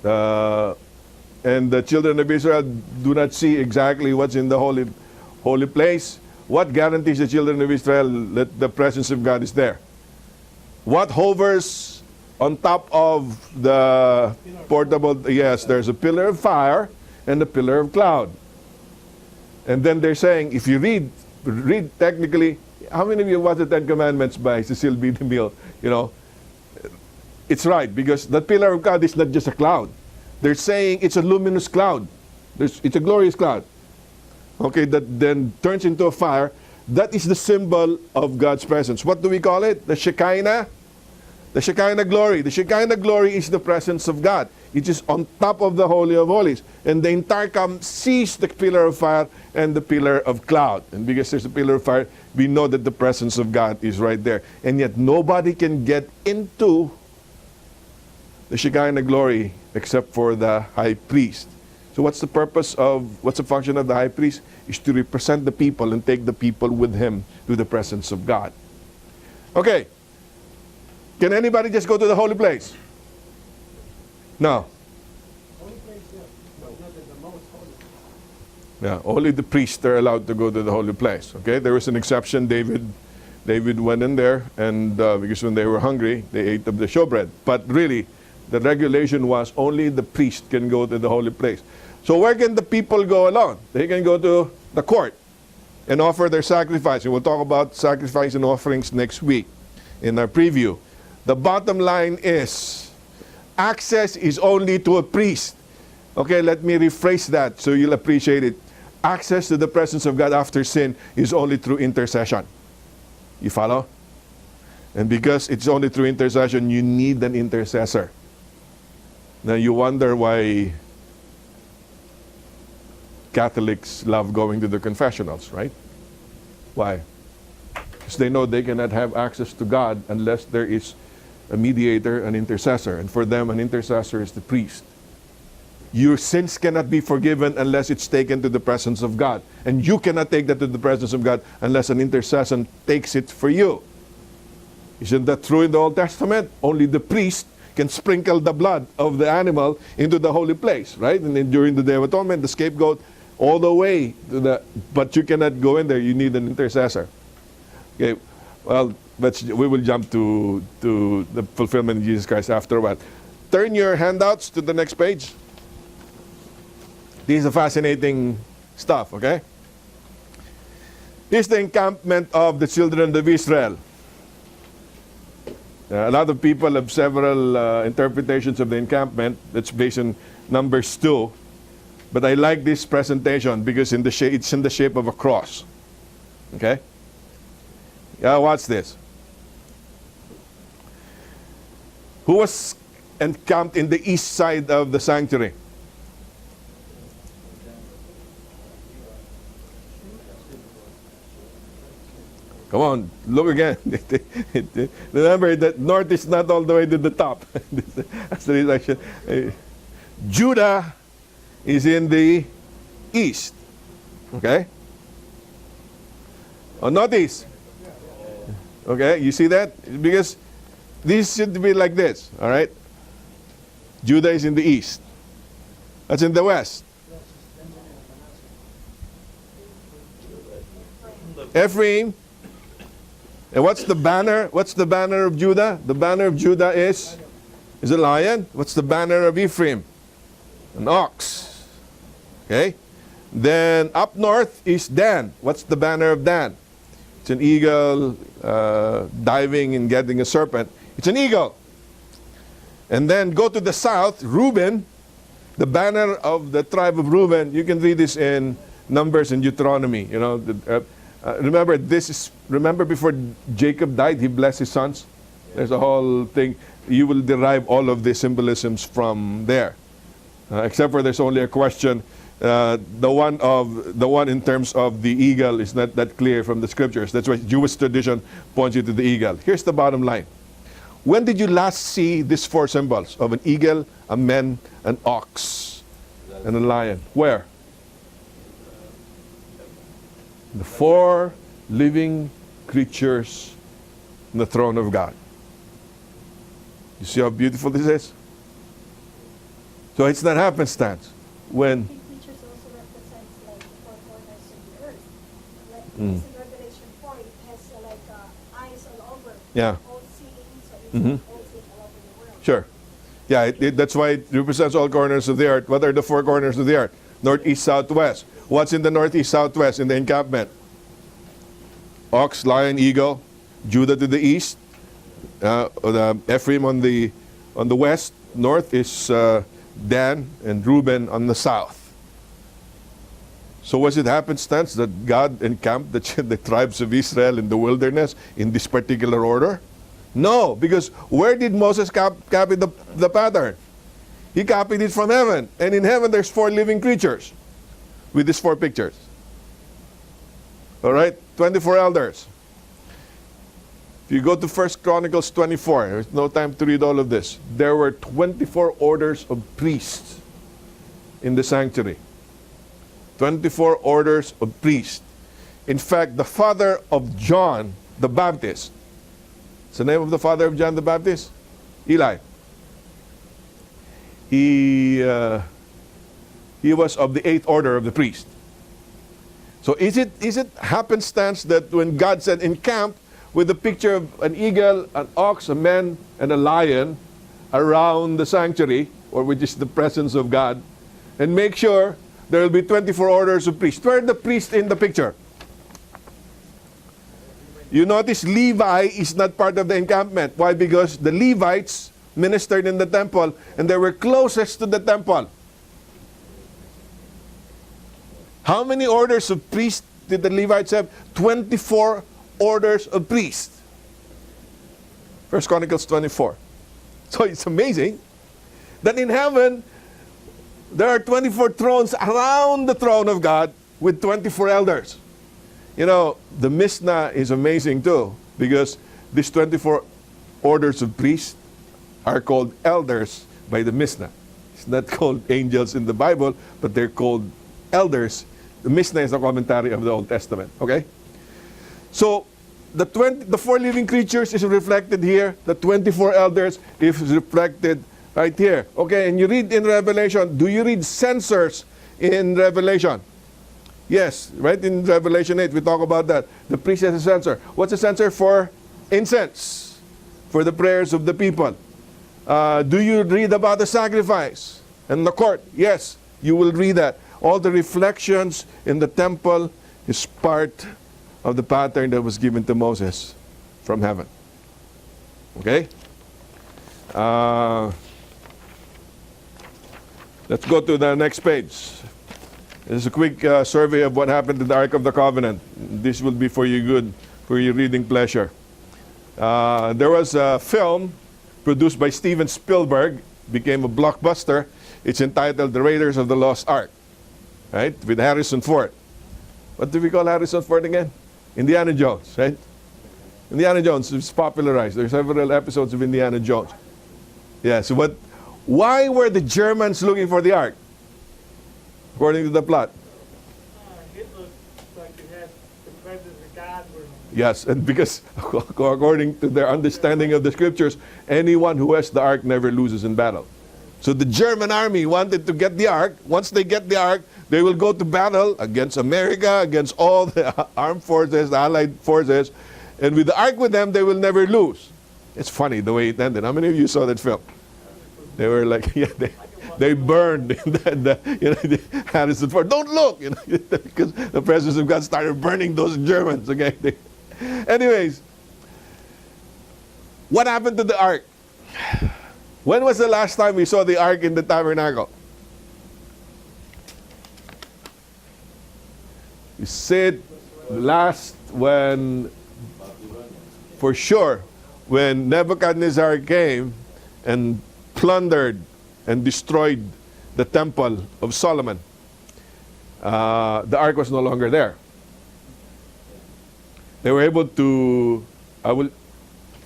S1: and the children of Israel do not see exactly what's in the holy place. What guarantees the children of Israel that the presence of God is there? What hovers on top of the portable? Yes, there's a pillar of fire and a pillar of cloud. And then they're saying, if you read technically, how many of you watched the Ten Commandments by Cecil B. DeMille? You know, it's right, because the pillar of cloud is not just a cloud. They're saying it's a luminous cloud. It's a glorious cloud. Okay, that then turns into a fire. That is the symbol of God's presence. What do we call it? The Shekinah? The Shekinah glory. The Shekinah glory is the presence of God. It is on top of the Holy of Holies. And the entire camp sees the pillar of fire and the pillar of cloud. And because there's a pillar of fire, we know that the presence of God is right there. And yet nobody can get into the Shekinah glory except for the high priest. So what's the function of the high priest? Is to represent the people and take the people with him to the presence of God. Okay. Can anybody just go to the holy place? No.
S3: Holy place, yeah, but not in the most holy.
S1: Yeah, only the priests are allowed to go to the holy place. Okay, there was an exception. David went in there, and because when they were hungry, they ate of the showbread. But really, the regulation was only the priest can go to the holy place. So where can the people go alone? They can go to the court and offer their sacrifice. And we'll talk about sacrifice and offerings next week in our preview. The bottom line is, access is only to a priest. Okay, let me rephrase that so you'll appreciate it. Access to the presence of God after sin is only through intercession. You follow? And because it's only through intercession, you need an intercessor. Now you wonder why Catholics love going to the confessionals, right? Why? Because they know they cannot have access to God unless there is a mediator, an intercessor. And for them, an intercessor is the priest. Your sins cannot be forgiven unless it's taken to the presence of God. And you cannot take that to the presence of God unless an intercession takes it for you. Isn't that true in the Old Testament? Only the priest can sprinkle the blood of the animal into the holy place, right? And then during the Day of Atonement, the scapegoat all the way to the, but you cannot go in there. You need an intercessor. Okay, well, we will jump to the fulfillment of Jesus Christ after a while. Turn your handouts to the next page. This is fascinating stuff, okay? This is the encampment of the children of Israel. A lot of people have several interpretations of the encampment. That's based on Numbers 2. But I like this presentation because it's in the shape of a cross. Okay? Yeah, watch this. Who was encamped in the east side of the sanctuary? Come on, look again. Remember that north is not all the way to the top. That's the reason. Judah is in the east. Okay? Oh, notice. Okay, you see that? Because this should be like this, all right? Judah is in the east. That's in the west. Ephraim. And what's the banner? What's the banner of Judah? The banner of Judah is a lion. What's the banner of Ephraim? An ox. Okay? Then up north is Dan. What's the banner of Dan? It's an eagle diving and getting a serpent. It's an eagle. And then go to the south, Reuben, the banner of the tribe of Reuben. You can read this in Numbers and Deuteronomy. You know, remember before Jacob died, he blessed his sons. There's a whole thing. You will derive all of the symbolisms from there. Except for there's only a question. The one in terms of the eagle is not that clear from the scriptures. That's why Jewish tradition points you to the eagle. Here's the bottom line. When did you last see these four symbols of an eagle, a man, an ox, and a lion? Where? The four living creatures on the throne of God. You see how beautiful this is? So it's not happenstance. When
S2: Creatures also represents like the four corners of the earth. Like in Revelation 4, it has eyes all over.
S1: Yeah.
S2: All seeing, so it's
S1: Mhm.
S2: all seeing all over the world.
S1: Sure. Yeah, that's why it represents all corners of the earth. What are the four corners of the earth? North, east, south, west. What's in the north, east, south, west in the encampment? Ox, lion, eagle. Judah to the east. Ephraim on the west. North is Dan and Reuben on the south. So was it happenstance that God encamped the tribes of Israel in the wilderness in this particular order? No, because where did Moses copy the pattern? He copied it from heaven. And in heaven there's four living creatures with these four pictures. All right? 24 elders. If you go to 1 Chronicles 24, there's no time to read all of this. There were 24 orders of priests in the sanctuary. 24 orders of priests. In fact, the father of John the Baptist, what's the name of the father of John the Baptist? Eli. He was of the 8th order of the priest. So is it happenstance that when God said encamp with a picture of an eagle, an ox, a man, and a lion around the sanctuary, or which is the presence of God, and make sure there will be 24 orders of priests. Where are the priests in the picture? You notice Levi is not part of the encampment. Why? Because the Levites ministered in the temple and they were closest to the temple. How many orders of priests did the Levites have? 24 orders of priests. 1 Chronicles 24. So it's amazing that in heaven there are 24 thrones around the throne of God with 24 elders. You know, the Mishnah is amazing too, because these 24 orders of priests are called elders by the Mishnah. It's not called angels in the Bible, but they're called elders. The Mishnah is a commentary of the Old Testament, okay? So, the 4 living creatures is reflected here. The 24 elders is reflected right here. Okay, and you read in Revelation. Do you read censers in Revelation? Yes, right in Revelation 8 we talk about that. The priest has a censer. What's a censer for? Incense, for the prayers of the people. Do you read about the sacrifice and the court? Yes, you will read that. All the reflections in the temple is part of the pattern that was given to Moses from heaven. Okay? Let's go to the next page. This is a quick survey of what happened to the Ark of the Covenant. This will be for your good, for your reading pleasure. There was a film produced by Steven Spielberg, became a blockbuster. It's entitled The Raiders of the Lost Ark, right? With Harrison Ford. What do we call Harrison Ford again? Indiana Jones, right? Indiana Jones is popularized. There are several episodes of Indiana Jones. Yeah, so why were the Germans looking for the Ark? According to the plot.
S4: It looked like it had the presence of God.
S1: Yes, and because according to their understanding of the scriptures, anyone who has the Ark never loses in battle. So the German army wanted to get the Ark. Once they get the Ark, they will go to battle against America, against all the armed forces, the Allied forces. And with the Ark with them, they will never lose. It's funny the way it ended. How many of you saw that film? They were like, yeah, they burned the Harrison Ford. Don't look, because the presence of God started burning those Germans. Okay. Anyways, what happened to the Ark? When was the last time we saw the Ark in the tabernacle? We said last when, for sure, when Nebuchadnezzar came and plundered and destroyed the temple of Solomon. The Ark was no longer there. They were able to,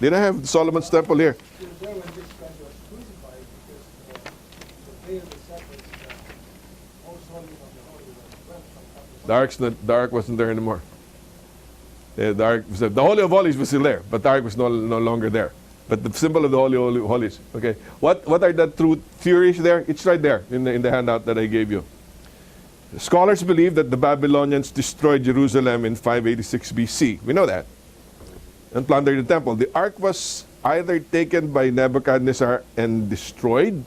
S1: did I have Solomon's temple here?
S3: It was there when this guy was crucified because the veil was separate. The most holy of the holy was left.
S1: The Ark wasn't there anymore. The Holy of Holies was still there, but the Ark was no longer there. But the symbol of the Holy of Holies. Okay, what are the true theories there? It's right there in the handout that I gave you. Scholars believe that the Babylonians destroyed Jerusalem in 586 BC. We know that. And plundered the temple. The Ark was either taken by Nebuchadnezzar and destroyed,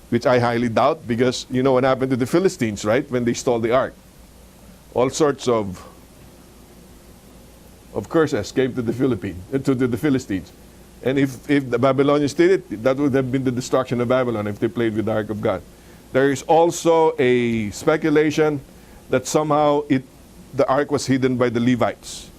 S1: which I highly doubt, because you know what happened to the Philistines, right? When they stole the Ark. All sorts of curses came to the Philistines. And if the Babylonians did it, that would have been the destruction of Babylon if they played with the Ark of God. There is also a speculation that somehow the Ark was hidden by the Levites.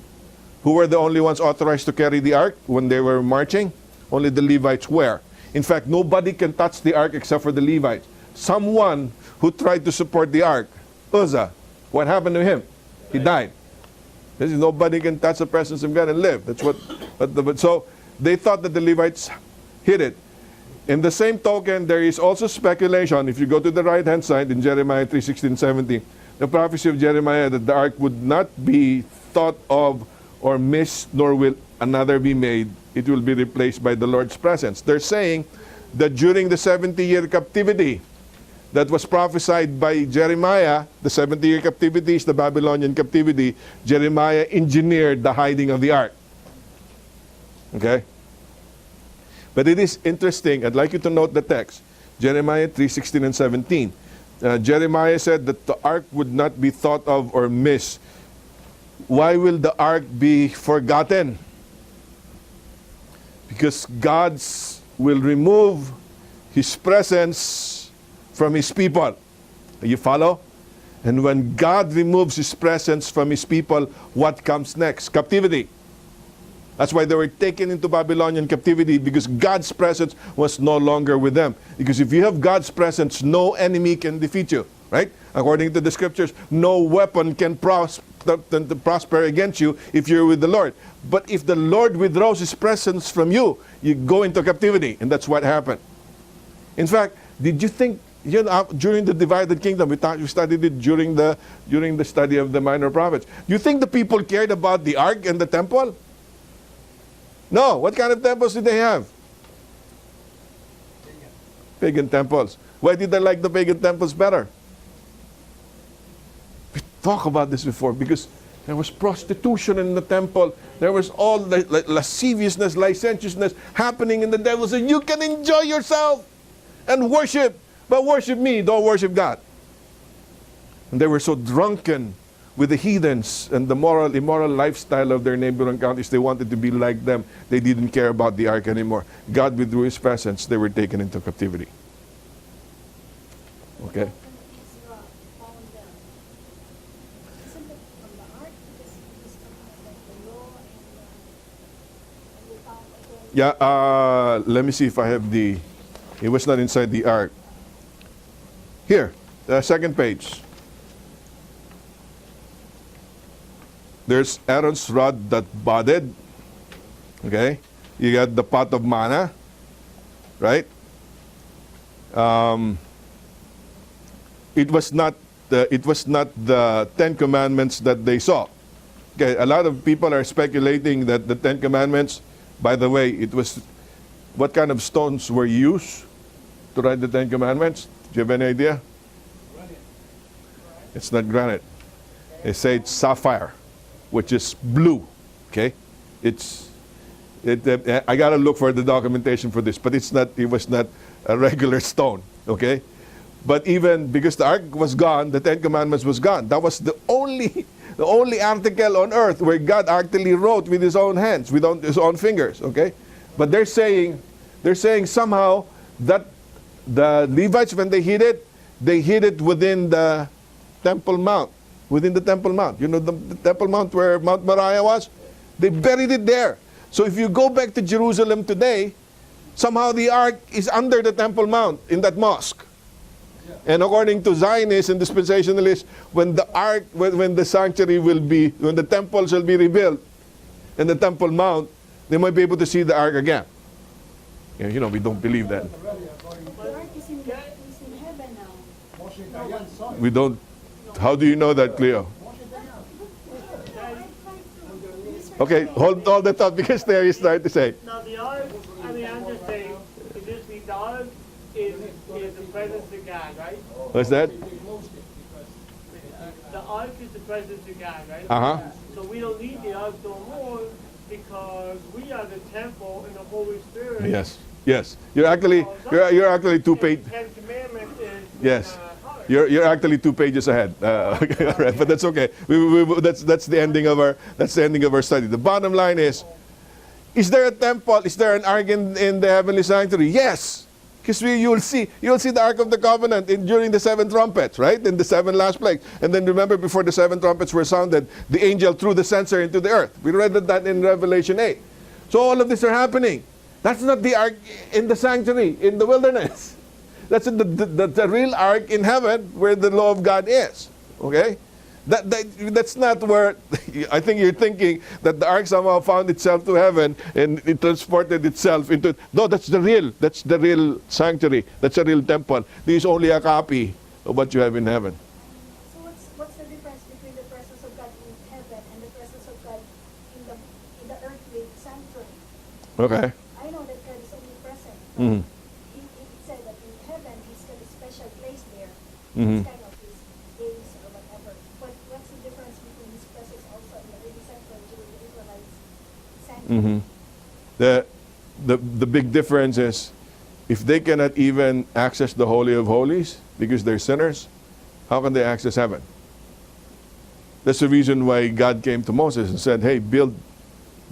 S1: Who were the only ones authorized to carry the Ark when they were marching? Only the Levites were. In fact, nobody can touch the Ark except for the Levites. Someone who tried to support the Ark, Uzzah, what happened to him? He died. Nobody can touch the presence of God and live. That's so they thought that the Levites hid it. In the same token, there is also speculation, if you go to the right-hand side in Jeremiah 3:16-17, the prophecy of Jeremiah that the ark would not be thought of or missed, nor will another be made. It will be replaced by the Lord's presence. They're saying that during the 70-year captivity that was prophesied by Jeremiah, the 70-year captivity is the Babylonian captivity, Jeremiah engineered the hiding of the ark. Okay? But it is interesting, I'd like you to note the text, Jeremiah 3:16 and 17. Jeremiah said that the ark would not be thought of or missed. Why will the ark be forgotten? Because God will remove His presence from His people. You follow? And when God removes His presence from His people, what comes next? Captivity. That's why they were taken into Babylonian captivity, because God's presence was no longer with them. Because if you have God's presence, no enemy can defeat you, right? According to the scriptures, no weapon can prosper against you if you're with the Lord. But if the Lord withdraws His presence from you, you go into captivity, and that's what happened. In fact, did you think during the divided kingdom, we studied it during the study of the minor prophets. Do you think the people cared about the ark and the temple? No. What kind of temples did they have? Pagan temples. Why did they like the pagan temples better? We talked about this before because there was prostitution in the temple. There was all the lasciviousness, licentiousness happening in the devil. And you can enjoy yourself and worship. But worship me, don't worship God. And they were so drunken with the heathens and the immoral lifestyle of their neighboring countries. They wanted to be like them. They didn't care about the ark anymore. God withdrew his presence. They were taken into captivity. Okay. Yeah, let me see if I have it was not inside the ark. Here, the second page. There's Aaron's rod that budded. Okay? You got the pot of manna. Right? It was not the Ten Commandments that they saw. Okay, a lot of people are speculating that the Ten Commandments, by the way, it was what kind of stones were used to write the Ten Commandments? Do you have any idea? It's not granite. They say it's sapphire, which is blue. Okay, I gotta look for the documentation for this, but it was not a regular stone. Okay, but even because the ark was gone, the Ten Commandments was gone. That was the only article on earth where God actually wrote with his own hands, with his own fingers. Okay, but they're saying somehow that the Levites, when they hid it within the Temple Mount. Within the Temple Mount. You know the Temple Mount where Mount Moriah was? They buried it there. So if you go back to Jerusalem today, somehow the ark is under the Temple Mount in that mosque. And according to Zionists and dispensationalists, when the ark, when the sanctuary when the temple shall be rebuilt in the Temple Mount, they might be able to see the ark again. You know, we don't believe that.
S2: The ark is in heaven now.
S1: We don't. How do you know that, Cleo? Okay, hold the thought because there is starting to say.
S4: Now the ark, I mean, I'm just saying, it just means the ark is the presence of God, right?
S1: What's that?
S4: The ark is the presence of God, right?
S1: Uh-huh.
S4: So we don't need the ark no more because we are the temple and the Holy Spirit.
S1: Yes. You're actually 2 pages.
S4: Ten Commandments is
S1: Yes. You're actually 2 pages ahead. Okay, all right, but that's okay. That's the ending of our study. The bottom line is there a temple? Is there an ark in the heavenly sanctuary? Yes, because you'll see the Ark of the Covenant during the 7 trumpets, right? In the 7 last plagues. And then remember, before the 7 trumpets were sounded, the angel threw the censer into the earth. We read that in Revelation 8. So all of this are happening. That's not the ark in the sanctuary in the wilderness. That's the real ark in heaven where the law of God is. Okay? That's not where I think you're thinking that the ark somehow found itself to heaven and it transported itself into. No, that's the real sanctuary. That's the real temple. This is only a copy of what you have in heaven.
S2: So what's the difference between the presence of God in heaven and the presence of God in the earthly sanctuary?
S1: Okay.
S2: I know that God is omnipresent.
S1: Mm-hmm.
S2: It said that in heaven He's got a special place there.
S1: Mm-hmm.
S2: It's kind of His days or whatever. But what's the difference between His presence also in the earthly sanctuary during the Israelites' sanctuary?
S1: Mm-hmm. The big difference is if they cannot even access the Holy of Holies because they're sinners, how can they access heaven? That's the reason why God came to Moses and said, hey, build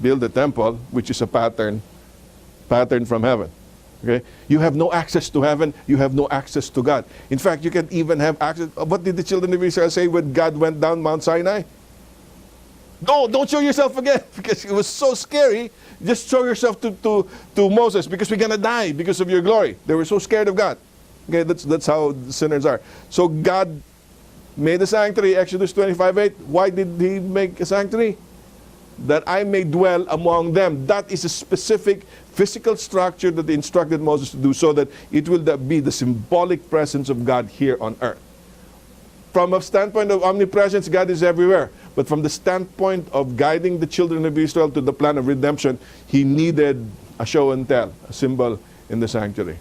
S1: the temple, which is a pattern from heaven. Okay? You have no access to heaven, you have no access to God. In fact, you can't even have access. What did the children of Israel say when God went down Mount Sinai? No, don't show yourself again, because it was so scary. Just show yourself to Moses, because we're gonna die because of your glory. They were so scared of God. Okay, that's how sinners are. So God made a sanctuary, Exodus 25:8. Why did He make a sanctuary? that I may dwell among them. That is a specific physical structure that they instructed Moses to do, so that it will be the symbolic presence of God here on earth. From a standpoint of omnipresence, God is everywhere. But from the standpoint of guiding the children of Israel to the plan of redemption, He needed a show and tell, a symbol in the sanctuary.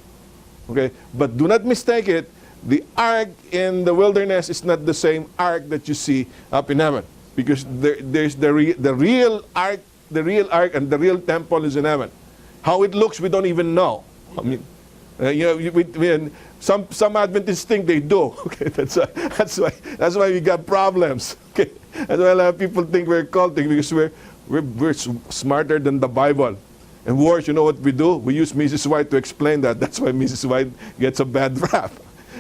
S1: Okay? But do not mistake it. The ark in the wilderness is not the same ark that you see up in heaven. Because there's the real ark and the real temple is in heaven. How it looks, we don't even know. I mean, some Adventists think they do. Okay, that's why we got problems. Okay, that's why a lot of people think we're cultic, because we're smarter than the Bible. And worse, you know what we do? We use Mrs. White to explain that. That's why Mrs. White gets a bad rap.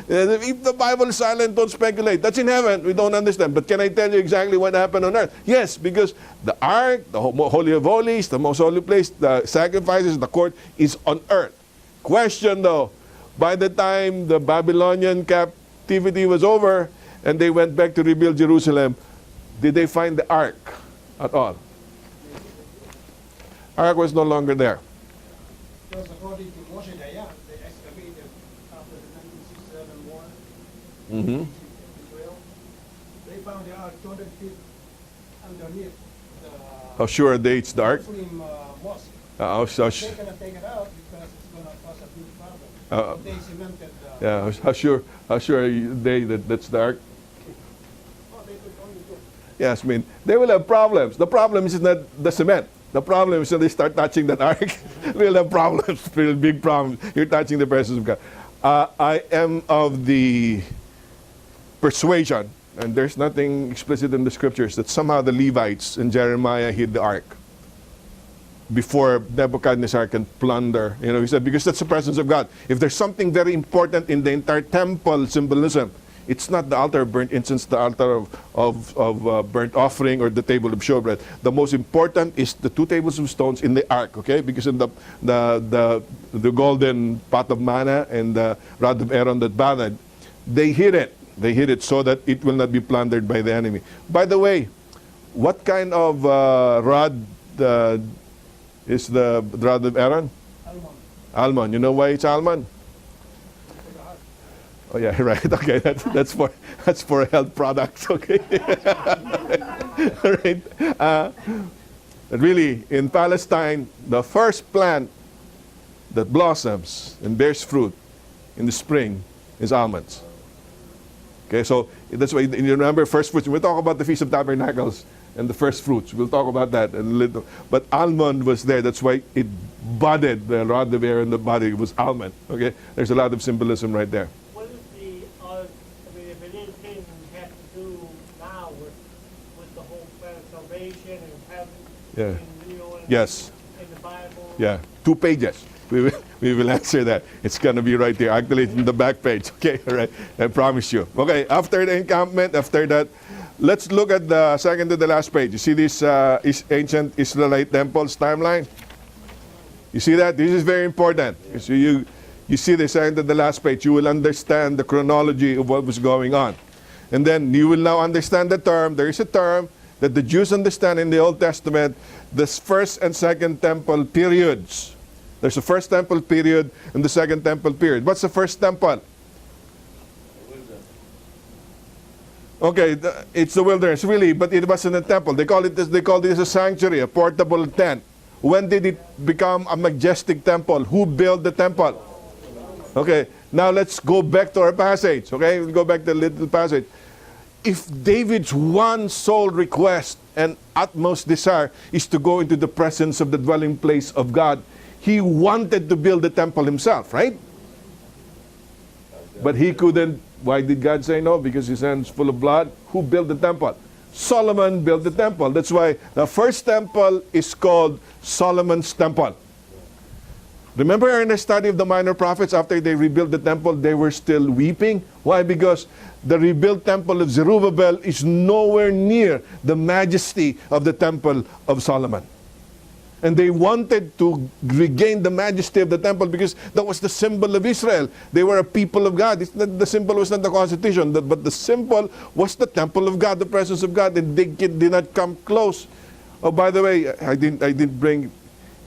S1: If the Bible is silent, don't speculate. That's in heaven. We don't understand. But can I tell you exactly what happened on earth? Yes, because the ark, the Holy of Holies, the most holy place, the sacrifices, the court is on earth. Question though, by the time the Babylonian captivity was over and they went back to rebuild Jerusalem, did they find the ark at all? Ark was no longer there.
S3: Because according to Moshe Dayan, they excavated after the 1967 war
S1: Mm-hmm.
S3: in Israel. They found the ark 200 feet underneath the
S1: How sure are they it's the ark?
S3: Muslim mosque.
S1: So
S3: They cannot take it out because it's going to cause a big problem.
S1: Uh,
S3: They cemented the...
S1: yeah, how sure are they that that's the ark?
S3: Oh, they could only do.
S1: Yes, I mean, they will have problems. The problem is not the cement. The problem is when they start touching that ark, we'll have problems, real big problems. You're touching the presence of God. I am of the persuasion, and there's nothing explicit in the scriptures, that somehow the Levites and Jeremiah hid the ark before Nebuchadnezzar can plunder. You know, he said, because that's the presence of God. If there's something very important in the entire temple symbolism, it's not the altar of burnt incense, the altar of burnt offering, or the table of showbread. The most important is the 2 tables of stones in the ark, okay? Because in the golden pot of manna and the rod of Aaron that budded, they hid it. They hid it so that it will not be plundered by the enemy. By the way, what kind of rod is the rod of Aaron?
S3: Almond.
S1: Almond. You know why it's almond? Oh yeah, right. Okay, that's for health products. Okay. All right. Really, in Palestine, the first plant that blossoms and bears fruit in the spring is almonds. Okay, so that's why you remember first fruits. We'll talk about the Feast of Tabernacles and the first fruits. We'll talk about that in a little. But almond was there. That's why it budded. The rod of Aaron, the body was almond. Okay, there's a lot of symbolism right there.
S4: What is the, I mean, if it is things we have to do now with the whole plan of salvation and having,
S1: Yeah.
S4: you know,
S1: Yes.
S4: in the Bible.
S1: Yeah, 2 pages. We will answer that. It's going to be right there. Actually, it's in the back page. Okay, all right. I promise you. Okay, after the encampment, after that, let's look at the second to the last page. You see this ancient Israelite temples timeline? You see that? This is very important. You see the second to the last page. You will understand the chronology of what was going on. And then you will now understand the term. There is a term that the Jews understand in the Old Testament, the first and second temple periods. There's a first temple period and the second temple period. What's the first temple? Okay, it's the wilderness, really, but it wasn't a temple. They call this a sanctuary, a portable tent. When did it become a majestic temple? Who built the temple? Okay, now let's go back to our passage. Okay, we'll go back to the little passage. If David's one sole request and utmost desire is to go into the presence of the dwelling place of God, he wanted to build the temple himself, right? But he couldn't. Why did God say no? Because his hand's full of blood. Who built the temple? Solomon built the temple. That's why the first temple is called Solomon's temple. Remember in the study of the minor prophets, after they rebuilt the temple, they were still weeping. Why? Because the rebuilt temple of Zerubbabel is nowhere near the majesty of the temple of Solomon. And they wanted to regain the majesty of the temple because that was the symbol of Israel. They were a people of God. The symbol was not the constitution, but the symbol was the temple of God, the presence of God. And they did not come close Oh, by the way, I didn't bring,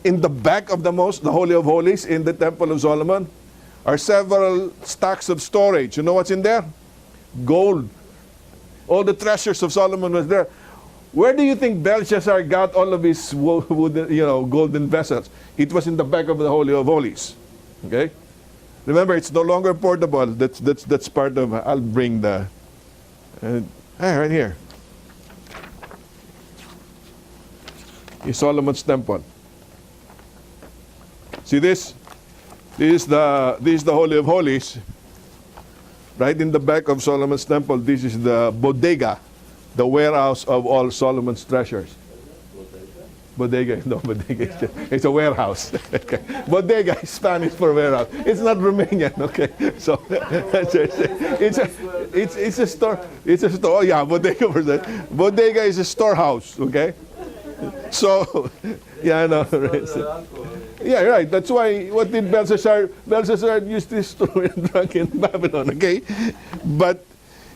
S1: in the back of the Holy of Holies, in the Temple of Solomon, are several stacks of storage. You know what's in there? Gold. All the treasures of Solomon was there. Where do you think Belshazzar got all of his wooden, golden vessels? It was in the back of the Holy of Holies. Okay? Remember, it's no longer portable. That's part of. I'll bring the. Right here. Is Solomon's temple. See this? This is the Holy of Holies. Right in the back of Solomon's temple, this is the bodega, the warehouse of all Solomon's treasures. Bodega, no, bodega. It's a warehouse. Okay. Bodega is Spanish for warehouse. It's not Romanian, okay? So it's a store. It's a store. Oh, yeah, bodega for that. Bodega is a storehouse, okay? So, yeah, I know. Right. Yeah, right. That's why, what did Belshazzar used this to drunk in Babylon, okay? But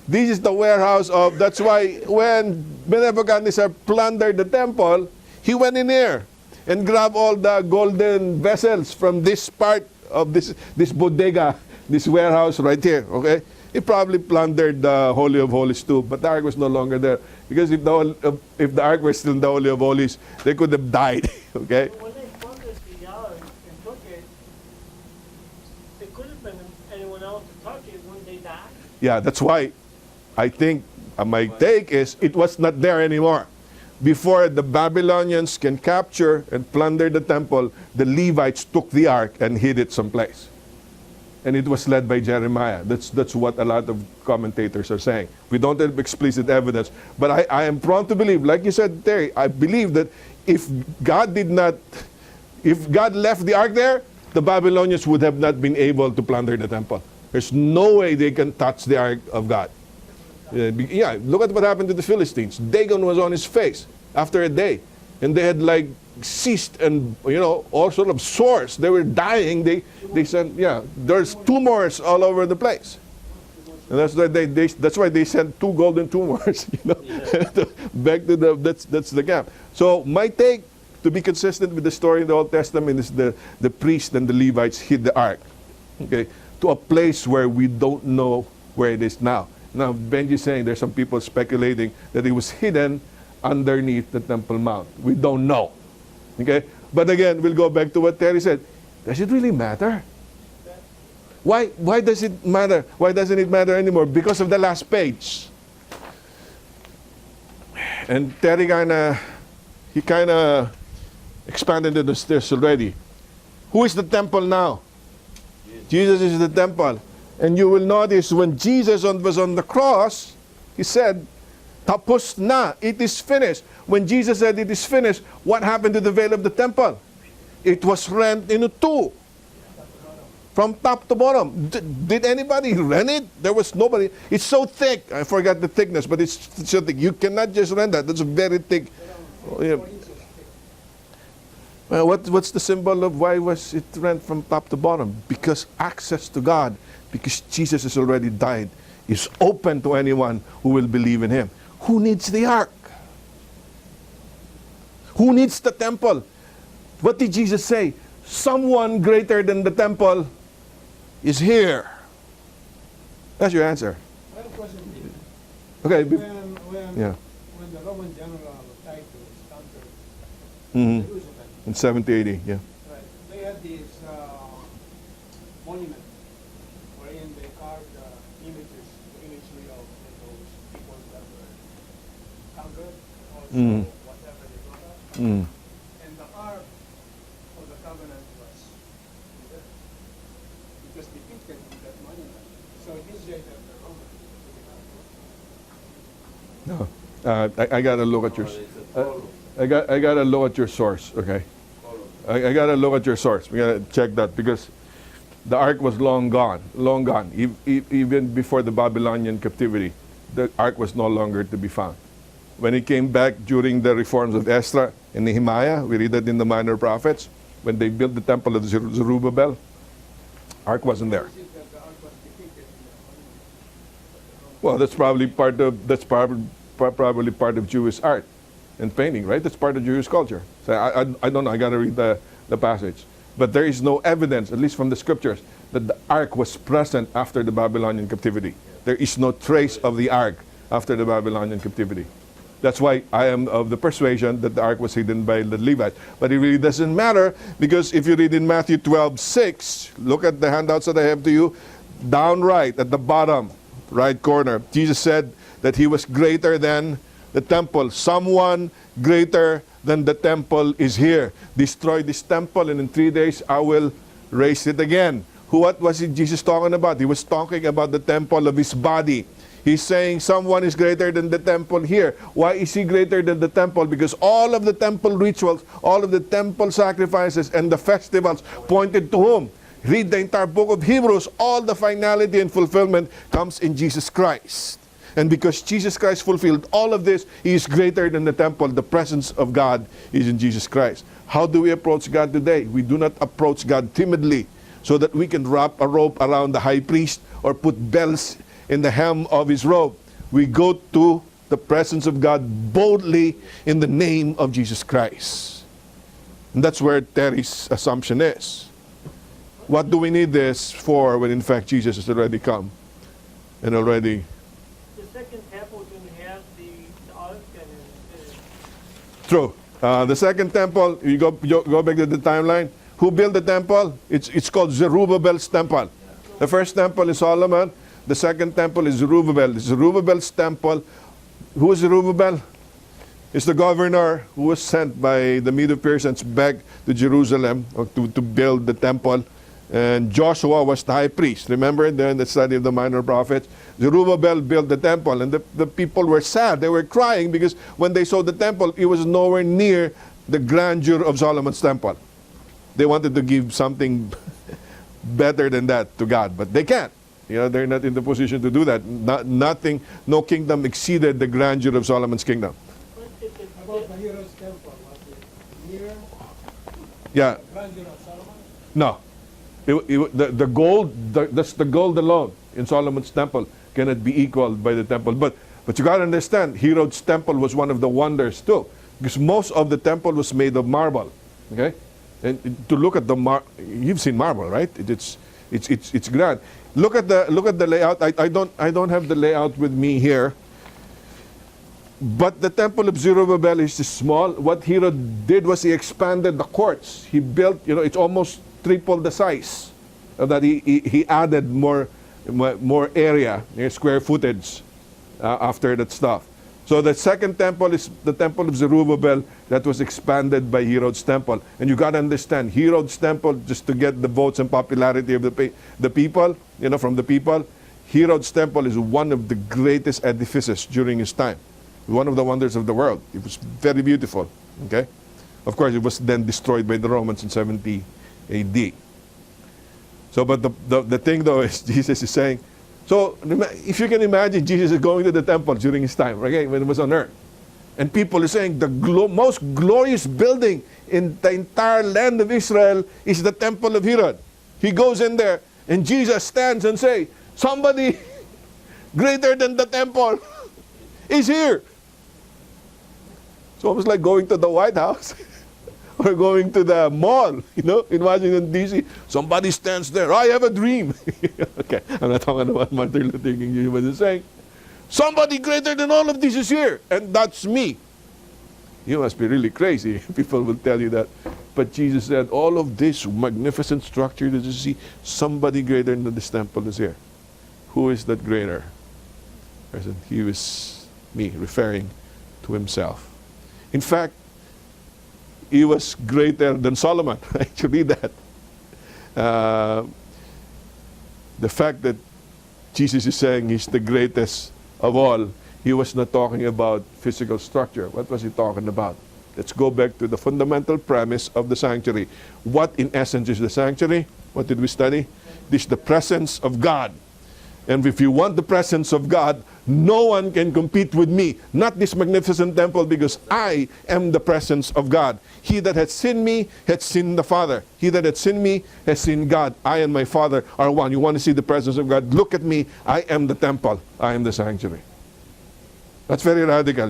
S1: this is the warehouse of, that's why when Nebuchadnezzar plundered the temple, he went in there and grabbed all the golden vessels from this part of this bodega, this warehouse right here, okay? He probably plundered the Holy of Holies too, but the ark was no longer there. Because if the ark were still in the Holy of Holies, they could have died, okay?
S4: When they plundered the ark and took it, there could have been anyone else to touch it when they died.
S1: Yeah, that's why I think my take is it was not there anymore. Before the Babylonians can capture and plunder the temple, the Levites took the ark and hid it someplace. And it was led by Jeremiah. That's what a lot of commentators are saying. We don't have explicit evidence. But I am prone to believe, like you said, Terry, I believe that if God left the ark there, the Babylonians would have not been able to plunder the temple. There's no way they can touch the ark of God. Yeah, look at what happened to the Philistines. Dagon was on his face after a day. And they had ceased and, all sort of sores. They were dying. They said, there's tumors all over the place. And that's why they sent 2 golden tumors, back to that's the camp. So my take, to be consistent with the story in the Old Testament, is the priest and the Levites hid the ark, okay, to a place where we don't know where it is now. Now, Benji's saying there's some people speculating that it was hidden underneath the Temple Mount. We don't know. Okay? But again, we'll go back to what Terry said. Does it really matter? Why does it matter? Why doesn't it matter anymore? Because of the last page. And Terry kind of expanded this already. Who is the temple now? Jesus is the temple. And you will notice when Jesus was on the cross, he said, Tapos na, it is finished. When Jesus said it is finished, what happened to the veil of the temple? It was rent into 2. From top to bottom. Did anybody rent it? There was nobody. It's so thick. I forgot the thickness, but it's so thick. You cannot just rent that. That's a very thick. Well, what's the symbol of why was it rent from top to bottom? Because access to God, because Jesus has already died, is open to anyone who will believe in Him. Who needs the ark? Who needs the temple? What did Jesus say? Someone greater than the temple is here. That's your answer.
S3: I have a question.
S1: Okay.
S3: When the Roman general Titus conquered Jerusalem,
S1: in 70 AD, yeah.
S3: right, they had this monument wherein they carved imagery of those people that were conquered, also whatever they brought up. And the ark of the covenant was there because they painted that monument. So it is right that the Romans.
S1: No, I gotta look at your. I gotta look at your source. Okay, I gotta look at your source. We gotta check that because the ark was long gone. Even before the Babylonian captivity, the ark was no longer to be found. When it came back during the reforms of Ezra and Nehemiah, we read that in the Minor Prophets, when they built the temple of Zerubbabel, ark wasn't there. Well, that's probably part of Jewish art. and painting, right? That's part of Jewish culture. So I don't know, I got to read the passage. But there is no evidence, at least from the scriptures, that the ark was present after the Babylonian captivity. There is no trace of the ark after the Babylonian captivity. That's why I am of the persuasion that the ark was hidden by the Levites. But it really doesn't matter, because if you read in Matthew 12:6, look at the handouts that I have to you, down right at the bottom right corner, Jesus said that he was greater than the temple. Someone greater than the temple is here. Destroy this temple, and in 3 days I will raise it again. What was Jesus talking about? He was talking about the temple of his body. He's saying someone is greater than the temple here. Why is he greater than the temple? Because all of the temple rituals, all of the temple sacrifices and the festivals pointed to whom? Read the entire book of Hebrews. All the finality and fulfillment comes in Jesus Christ. And because Jesus Christ fulfilled all of this, he is greater than the temple. The presence of God is in Jesus Christ. How do we approach God today? We do not approach God timidly so that we can wrap a rope around the high priest or put bells in the hem of his robe. We go to the presence of God boldly in the name of Jesus Christ. And that's where Terry's assumption is. What do we need this for when in fact Jesus has already come and already...
S4: The second temple didn't have the ark and
S1: True. The second temple, you go back to the timeline. Who built the temple? It's called Zerubbabel's temple. The first temple is Solomon. The second temple is Zerubbabel. Zerubbabel's temple. Who is Zerubbabel? It's the governor who was sent by the Medo-Persians back to Jerusalem to build the temple. And Joshua was the high priest. Remember during the study of the minor prophets? Zerubbabel built the temple, and the people were sad. They were crying because when they saw the temple, it was nowhere near the grandeur of Solomon's temple. They wanted to give something better than that to God, but they can't. They're not in the position to do that. Nothing, no kingdom exceeded the grandeur of Solomon's kingdom.
S3: About the hero's temple, was it near
S1: Yeah.
S3: the grandeur of Solomon?
S1: No. The gold, that's the gold alone in Solomon's temple cannot be equaled by the temple. But you got to understand, Herod's temple was one of the wonders too, because most of the temple was made of marble. Okay, and to look at you've seen marble, right? It's grand. Look at the layout. I don't have the layout with me here. But the temple of Zerubbabel is small. What Herod did was he expanded the courts. He built, it's almost triple the size of that. He added more area, square footage after that stuff. So the second temple is the temple of Zerubbabel that was expanded by Herod's temple. And you got to understand, Herod's temple, just to get the votes and popularity of the people, from the people, Herod's temple is one of the greatest edifices during his time. One of the wonders of the world. It was very beautiful. Okay? Of course, it was then destroyed by the Romans in 70 AD. So, but the thing though is, Jesus is saying, so if you can imagine, Jesus is going to the temple during his time, okay, when it was on earth. And people are saying the most glorious building in the entire land of Israel is the temple of Herod. He goes in there and Jesus stands and say, somebody greater than the temple is here. It's almost like going to the White House or going to the mall, in Washington, D.C. Somebody stands there. I have a dream. Okay, I'm not talking about Martin Luther King Jr., but he's saying, somebody greater than all of this is here, and that's me. You must be really crazy. People will tell you that. But Jesus said, all of this magnificent structure that you see, somebody greater than this temple is here. Who is that greater? I said, he was me, referring to himself. In fact, he was greater than Solomon. You read that. The fact that Jesus is saying he's the greatest of all, he was not talking about physical structure. What was he talking about? Let's go back to the fundamental premise of the sanctuary. What in essence is the sanctuary? What did we study? This is the presence of God. And if you want the presence of God, no one can compete with me. Not this magnificent temple, because I am the presence of God. He that hath seen me hath seen the Father. He that hath seen me has seen God. I and my Father are one. You want to see the presence of God? Look at me. I am the temple. I am the sanctuary. That's very radical.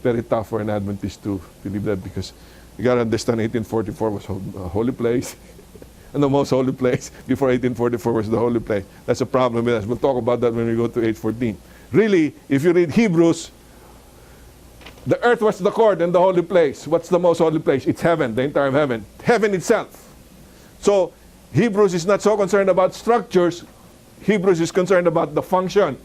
S1: very tough for an Adventist to believe that, because you got to understand 1844 was a holy place. And the most holy place before 1844 was the holy place. That's a problem with us. We'll talk about that when we go to 8:14. Really, if you read Hebrews, the earth was the court and the holy place. What's the most holy place? It's heaven, the entire heaven. Heaven itself. So, Hebrews is not so concerned about structures. Hebrews is concerned about the function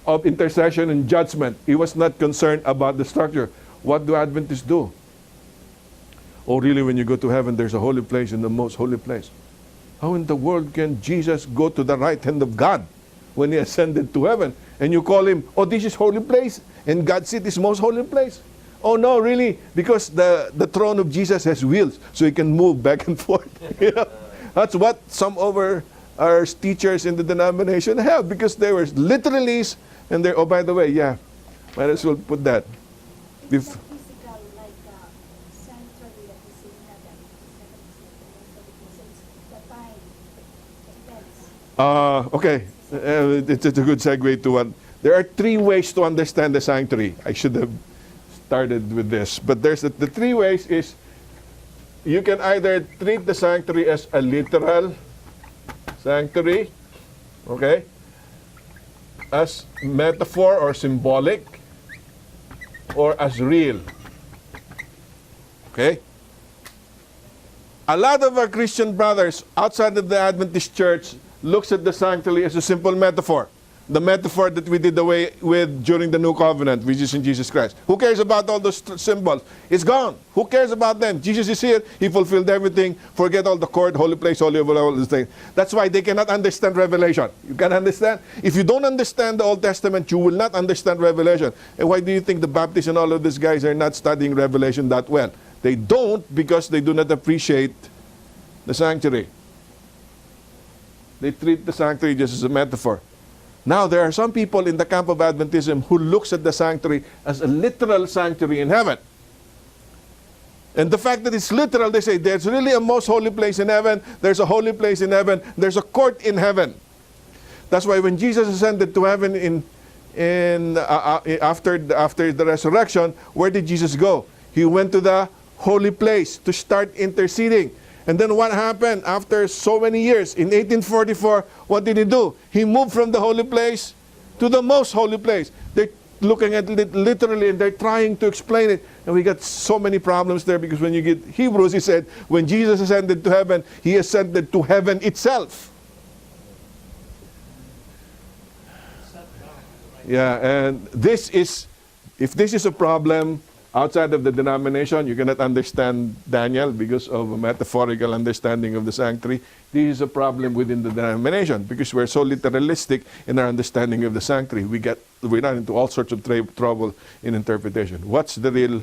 S1: of intercession and judgment. He was not concerned about the structure. What do Adventists do? Oh, really, when you go to heaven, there's a holy place and the most holy place. How in the world can Jesus go to the right hand of God when he ascended to heaven? And you call him, oh, this is holy place, and God's seat is most holy place. Oh, no, really? Because the throne of Jesus has wheels, so he can move back and forth. You know? That's what some of our teachers in the denomination have, because they were literalists, and they're, oh, by the way, yeah, might as well put that.
S2: It's a physical, like sanctuary that is in heaven. It's the time, events.
S1: Okay, it's a good segue to one. There are three ways to understand the sanctuary. I should have started with this, but there's the three ways is you can either treat the sanctuary as a literal sanctuary, okay, as metaphor or symbolic, or as real. Okay? A lot of our Christian brothers outside of the Adventist church looks at the sanctuary as a simple metaphor. The metaphor that we did away with during the New Covenant, which is in Jesus Christ. Who cares about all those symbols? It's gone. Who cares about them? Jesus is here. He fulfilled everything. Forget all the court, holy place, holy of all these things. That's why they cannot understand Revelation. You can understand? If you don't understand the Old Testament, you will not understand Revelation. And why do you think the Baptists and all of these guys are not studying Revelation that well? They don't, because they do not appreciate the sanctuary. They treat the sanctuary just as a metaphor. Now, there are some people in the camp of Adventism who looks at the sanctuary as a literal sanctuary in heaven. And the fact that it's literal, they say, there's really a most holy place in heaven, there's a holy place in heaven, there's a court in heaven. That's why when Jesus ascended to heaven after the resurrection, where did Jesus go? He went to the holy place to start interceding. And then what happened after so many years? In 1844, what did he do? He moved from the holy place to the most holy place. They're looking at it literally, and they're trying to explain it. And we got so many problems there, because when you get Hebrews, he said, when Jesus ascended to heaven, he ascended to heaven itself. Yeah, and this is, if this is a problem outside of the denomination, you cannot understand Daniel because of a metaphorical understanding of the sanctuary. This is a problem within the denomination, because we're so literalistic in our understanding of the sanctuary. We run into all sorts of trouble in interpretation. What's the real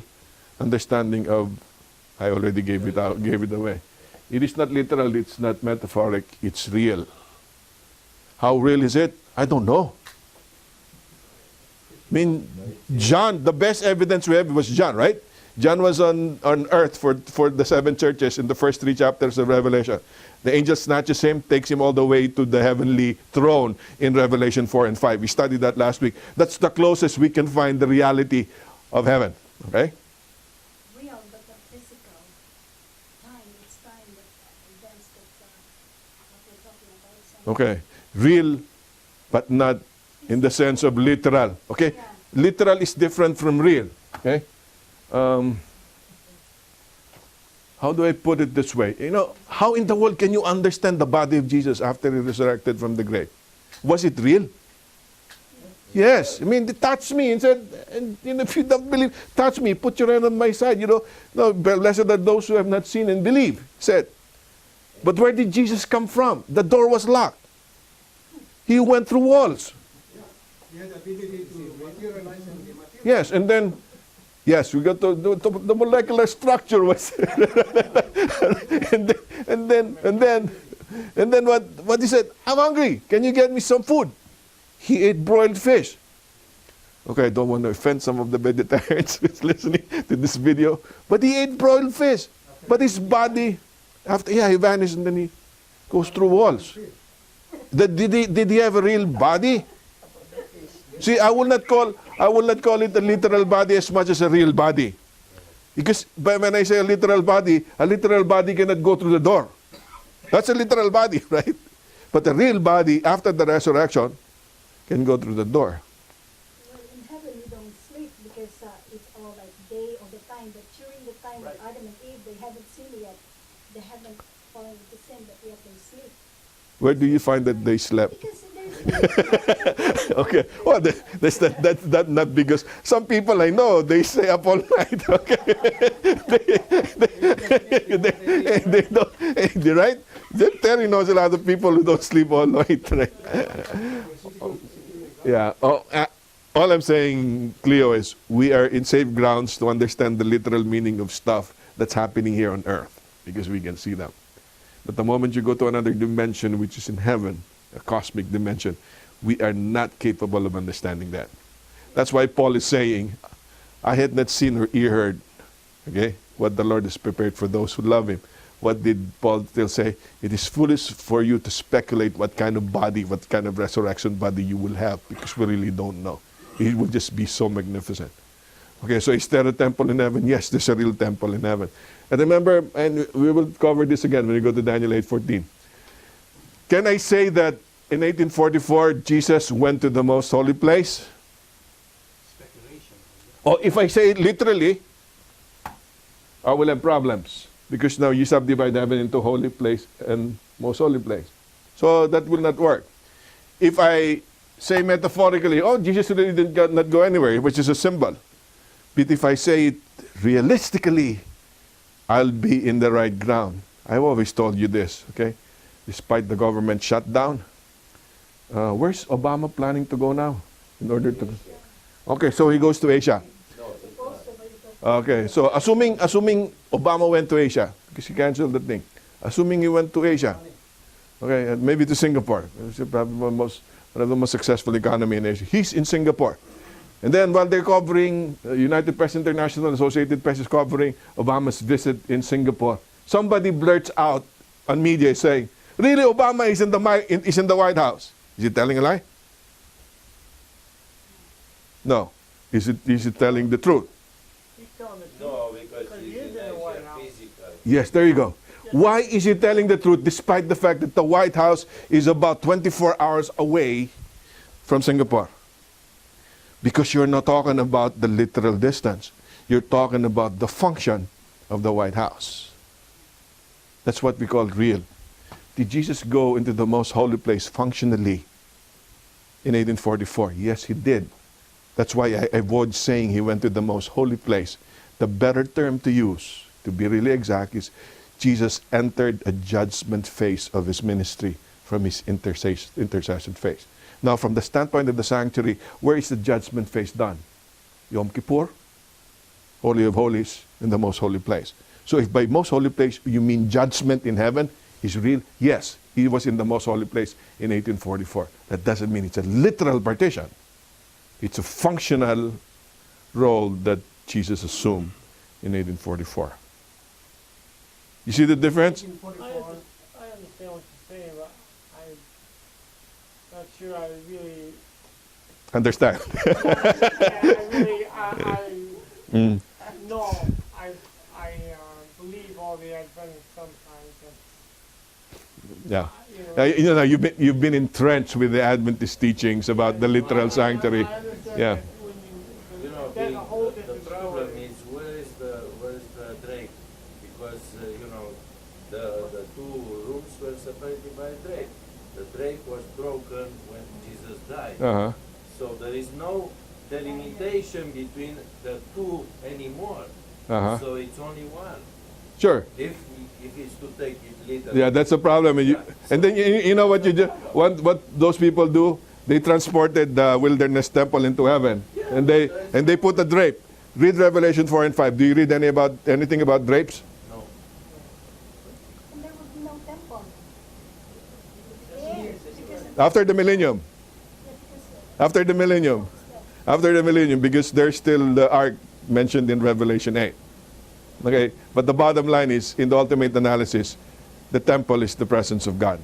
S1: understanding of? I already gave it away. It is not literal. It's not metaphoric. It's real. How real is it? I don't know. I mean, John, the best evidence we have was John, right? John was on earth for the 7 churches in the first 3 chapters of Revelation. The angel snatches him, takes him all the way to the heavenly throne in Revelation 4 and 5. We studied that last week. That's the closest we can find the reality of heaven. Okay?
S2: Real, but the physical time, it's time that events that what we're talking about.
S1: Okay. Real, but not in the sense of literal. Okay?
S2: Yeah.
S1: Literal is different from real. Okay? How do I put it this way? You know, how in the world can you understand the body of Jesus after he resurrected from the grave? Was it real? Yes. I mean, they touched me and said, and if you don't believe, touch me, put your hand on my side. You know, no, blessed are those who have not seen and believe, said. But where did Jesus come from? The door was locked. He went through walls.
S3: He had the ability to materialize and dematerialize.
S1: Yes, and then, yes, we got the molecular structure was, and then what he said? I'm hungry. Can you get me some food? He ate broiled fish. Okay, I don't want to offend some of the vegetarians who's listening to this video, but he ate broiled fish. But his body, he vanished and then he goes through walls. Did he have a real body? See, I will not call it a literal body as much as a real body. Because when I say a literal body cannot go through the door. That's a literal body, right? But a real body, after the resurrection, can go through the door.
S2: Well, in heaven we don't sleep because it's all like day all the time. But during the time of Adam and Eve, they haven't sinned yet. They haven't fallen into sin, but yet they sleep.
S1: Where do you find that they slept?
S2: Because there's
S1: Okay. Well, that's not because some people I know, they stay up all night. Okay. they don't, right? Terry knows a lot of people who don't sleep all night, right? Yeah. All I'm saying, Cleo, is we are in safe grounds to understand the literal meaning of stuff that's happening here on earth, because we can see them. But the moment you go to another dimension, which is in heaven, a cosmic dimension, we are not capable of understanding that. That's why Paul is saying, I had not seen or ear heard, okay, what the Lord has prepared for those who love Him. What did Paul still say? It is foolish for you to speculate what kind of body, what kind of resurrection body you will have, because we really don't know. It will just be so magnificent. Okay, so is there a temple in heaven? Yes, there's a real temple in heaven. And remember, and we will cover this again when we go to Daniel 8:14. Can I say that in 1844, Jesus went to the most holy place?
S3: Speculation.
S1: Or if I say it literally, I will have problems. Because now you subdivide heaven into holy place and most holy place. So that will not work. If I say metaphorically, oh, Jesus really not go anywhere, which is a symbol. But if I say it realistically, I'll be in the right ground. I've always told you this, okay? Despite the government shutdown, where's Obama planning to go now? In order to... Okay, so he goes to Asia. Okay, so assuming Obama went to Asia, because he canceled the thing. Assuming he went to Asia, okay, and maybe to Singapore. It's probably one of the most successful economy in Asia. He's in Singapore. And then while they're covering, United Press International, Associated Press is covering Obama's visit in Singapore, somebody blurts out on media saying, really, Obama is in the White House. Is he telling a lie? No. Is he telling the truth?
S4: He's telling the truth.
S5: No, because
S4: he
S5: he's
S4: is
S5: in
S4: in the White
S5: Asia
S4: House.
S5: physically.
S1: Yes, there you go. Why is he telling the truth despite the fact that the White House is about 24 hours away from Singapore? Because you're not talking about the literal distance. You're talking about the function of the White House. That's what we call real. Did Jesus go into the most holy place functionally in 1844? Yes, he did. That's why I avoid saying he went to the most holy place. The better term to use, to be really exact, is Jesus entered a judgment phase of his ministry from his intercession phase. Now, from the standpoint of the sanctuary, where is the judgment phase done? Yom Kippur, Holy of Holies, in the most holy place. So if by most holy place you mean judgment in heaven is real, yes, he was in the most holy place in 1844. That doesn't mean it's a literal partition. It's a functional role that Jesus assumed in 1844. You see the difference?
S3: 1844.
S4: I understand what you're saying, but I'm not sure I really...
S1: Understand?
S4: No, I believe all the Adventists sometimes.
S1: Yeah.
S4: You know,
S1: You've been entrenched with the Adventist teachings about the literal sanctuary.
S4: I understand
S1: Yeah.
S4: that when
S5: You know,
S4: that's a whole
S5: the
S4: different
S5: problem
S4: story.
S5: is where is the drape? Because you know the two rooms were separated by a drape. The drape was broken when Jesus died.
S1: Uh-huh.
S5: So there is no delimitation between the two anymore.
S1: Uh-huh.
S5: So it's only one.
S1: Sure.
S5: If it's to take it literally.
S1: Yeah, that's a problem. And then you know what what those people do? They transported the wilderness temple into heaven, and they put a drape. Read Revelation 4 and 5. Do you read anything about drapes?
S5: No.
S2: And there will be no temple. Because
S1: After the millennium. After the millennium. After the millennium, because there's still the ark mentioned in Revelation 8. Okay, but the bottom line is, in the ultimate analysis, the temple is the presence of God.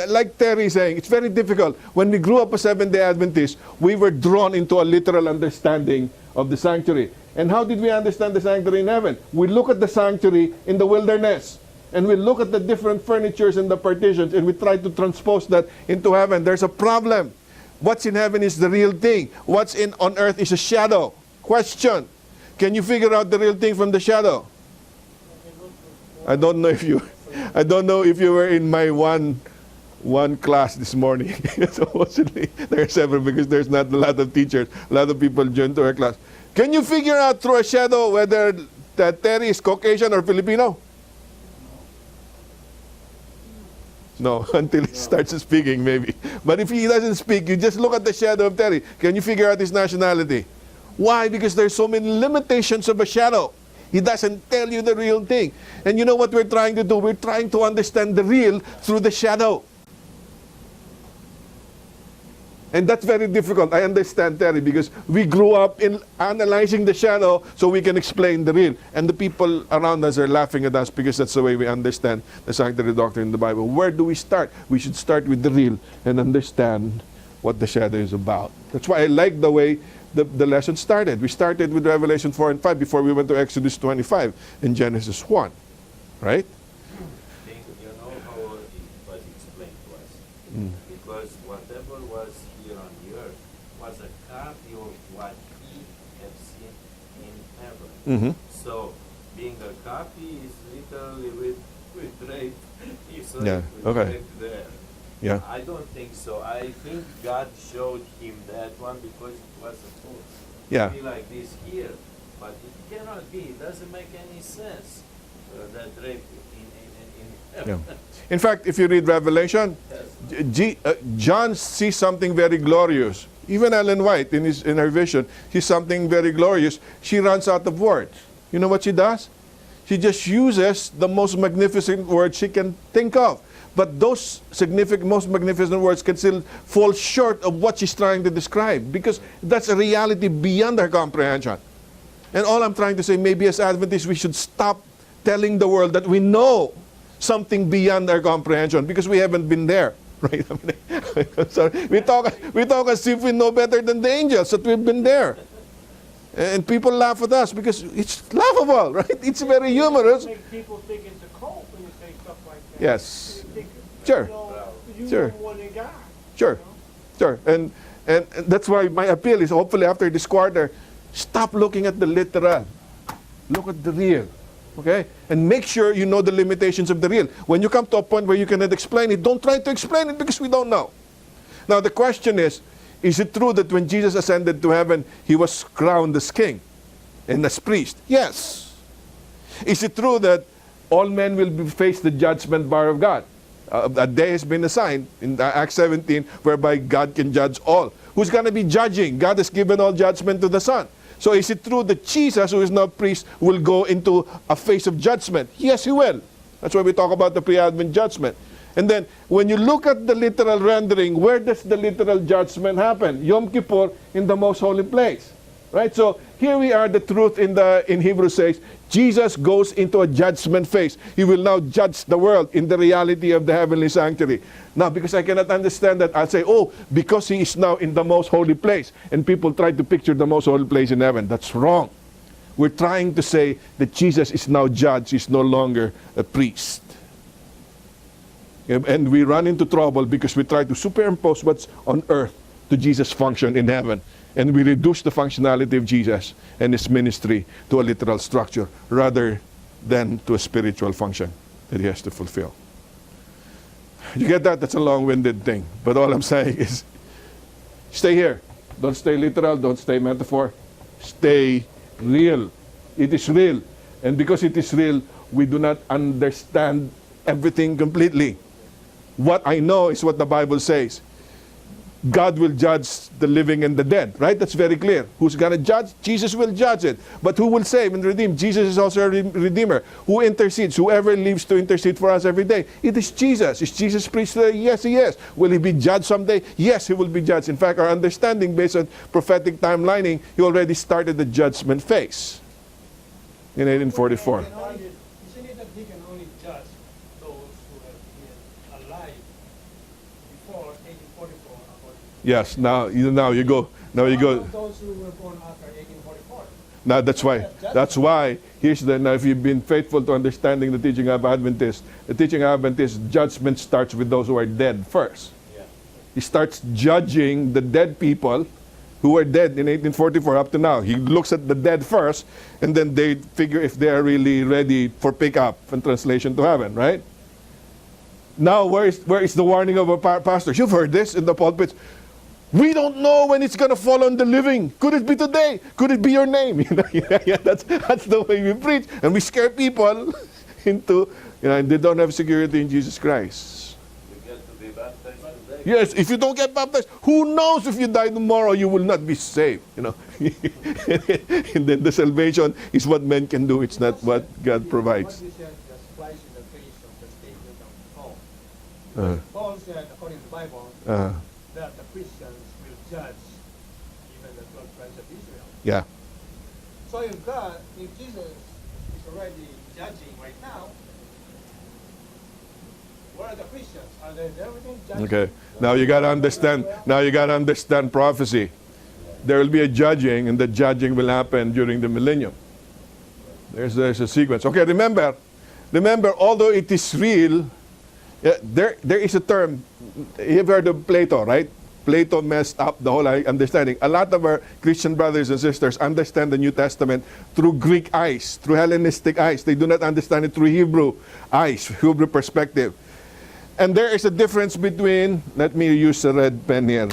S1: Like Terry is saying, it's very difficult. When we grew up as Seventh-day Adventists, we were drawn into a literal understanding of the sanctuary. And how did we understand the sanctuary in heaven? We look at the sanctuary in the wilderness. And we look at the different furnitures and the partitions, and we try to transpose that into heaven. There's a problem. What's in heaven is the real thing. What's on earth is a shadow. Question. Can you figure out the real thing from the shadow? I don't know if you were in my one class this morning. Supposedly there are several, because there's not a lot of teachers. A lot of people join to our class. Can you figure out through a shadow whether Terry is Caucasian or Filipino? No, until he starts speaking, maybe. But if he doesn't speak, you just look at the shadow of Terry. Can you figure out his nationality? Why? Because there's so many limitations of a shadow. He doesn't tell you the real thing. And you know what we're trying to do? We're trying to understand the real through the shadow. And that's very difficult. I understand, Terry, because we grew up in analyzing the shadow so we can explain the real. And the people around us are laughing at us because that's the way we understand the sanctuary doctrine in the Bible. Where do we start? We should start with the real and understand what the shadow is about. That's why I like the way the lesson started. We started with Revelation 4 and 5 before we went to Exodus 25 and Genesis 1. Right?
S5: You know how it was explained to us? Because whatever was here on the earth was a copy of what he had seen in heaven. So, being a copy is literally with draped.
S1: Yeah, okay.
S5: There.
S1: Yeah.
S5: I don't think so. I think God showed him that one because it was supposed
S1: Yeah.
S5: to be like this here. But it cannot be. It doesn't make any sense. That drape in heaven.
S1: Yeah. In fact, if you read Revelation, John sees something very glorious. Even Ellen White, in her vision, sees something very glorious. She runs out of words. You know what she does? She just uses the most magnificent words she can think of. But those most magnificent words can still fall short of what she's trying to describe, because that's a reality beyond our comprehension. And all I'm trying to say, maybe as Adventists, we should stop telling the world that we know something beyond our comprehension, because we haven't been there, right? Sorry. We talk as if we know better than the angels, that we've been there. And people laugh at us because it's laughable, right? It's very humorous.
S4: Make people think it's a cult when you say stuff like that.
S1: Yes.
S4: They think,
S1: Sure.
S4: you
S1: Sure.
S4: know more than God.
S1: Sure. Sure. And that's why my appeal is, hopefully after this quarter, stop looking at the literal. Look at the real. Okay? And make sure you know the limitations of the real. When you come to a point where you cannot explain it, don't try to explain it because we don't know. Now the question is it true that when Jesus ascended to heaven, he was crowned as king and as priest? Yes. Is it true that all men will face the judgment bar of God? A day has been assigned in Acts 17 whereby God can judge all. Who's going to be judging? God has given all judgment to the Son. So is it true that Jesus, who is now priest, will go into a phase of judgment? Yes, he will. That's why we talk about the pre-Advent judgment. And then, when you look at the literal rendering, where does the literal judgment happen? Yom Kippur, in the most holy place. Right? So, here we are, the truth in Hebrews says, Jesus goes into a judgment phase. He will now judge the world in the reality of the heavenly sanctuary. Now, because I cannot understand that, I'll say, because he is now in the most holy place. And people try to picture the most holy place in heaven. That's wrong. We're trying to say that Jesus is now judge, he's no longer a priest. And we run into trouble because we try to superimpose what's on earth to Jesus' function in heaven. And we reduce the functionality of Jesus and his ministry to a literal structure rather than to a spiritual function that he has to fulfill. You get that? That's a long-winded thing. But all I'm saying is, stay here. Don't stay literal. Don't stay metaphor. Stay real. It is real. And because it is real, we do not understand everything completely. What I know is what the Bible says. God will judge the living and the dead, right? That's very clear. Who's going to judge? Jesus will judge it. But who will save and redeem? Jesus is also a redeemer. Who intercedes? Whoever lives to intercede for us every day. It is Jesus. Is Jesus priest today? Yes, he is. Will he be judged someday? Yes, he will be judged. In fact, our understanding based on prophetic timelining, he already started the judgment phase in 1844.
S3: Isn't it that he can only judge those who have been alive
S1: Yes, now you go. Now you go.
S3: Those who were born after 1844.
S1: Now that's why now if you've been faithful to understanding the teaching of Adventist, the teaching of Adventist, judgment starts with those who are dead first.
S5: Yeah.
S1: He starts judging the dead people who were dead in 1844 up to now. He looks at the dead first, and then they figure if they are really ready for pickup and translation to heaven, right? Now, where is the warning of our pastors? You've heard this in the pulpits. We don't know when it's going to fall on the living. Could it be today? Could it be your name? That's the way we preach. And we scare people into, and they don't have security in Jesus Christ.
S5: You get to be baptized today.
S1: Yes, if you don't get baptized, who knows if you die tomorrow, you will not be saved. And then the salvation is what men can do. It's not what God provides.
S3: What we said just flies in the face of the statement of Paul. Paul said, according to the Bible, that the Christians will judge even the 12 tribes of Israel.
S1: Yeah.
S3: So if Jesus is already judging right now, where are the Christians? Are they everything judging?
S1: Okay. Now you got to understand. Now you got to understand prophecy. There will be a judging, and the judging will happen during the millennium. There's a sequence. Okay. Remember, although it is real, there is a term. You've heard of Plato, right? Plato messed up the whole understanding. A lot of our Christian brothers and sisters understand the New Testament through Greek eyes, through Hellenistic eyes. They do not understand it through Hebrew eyes, Hebrew perspective. And there is a difference between, let me use a red pen here.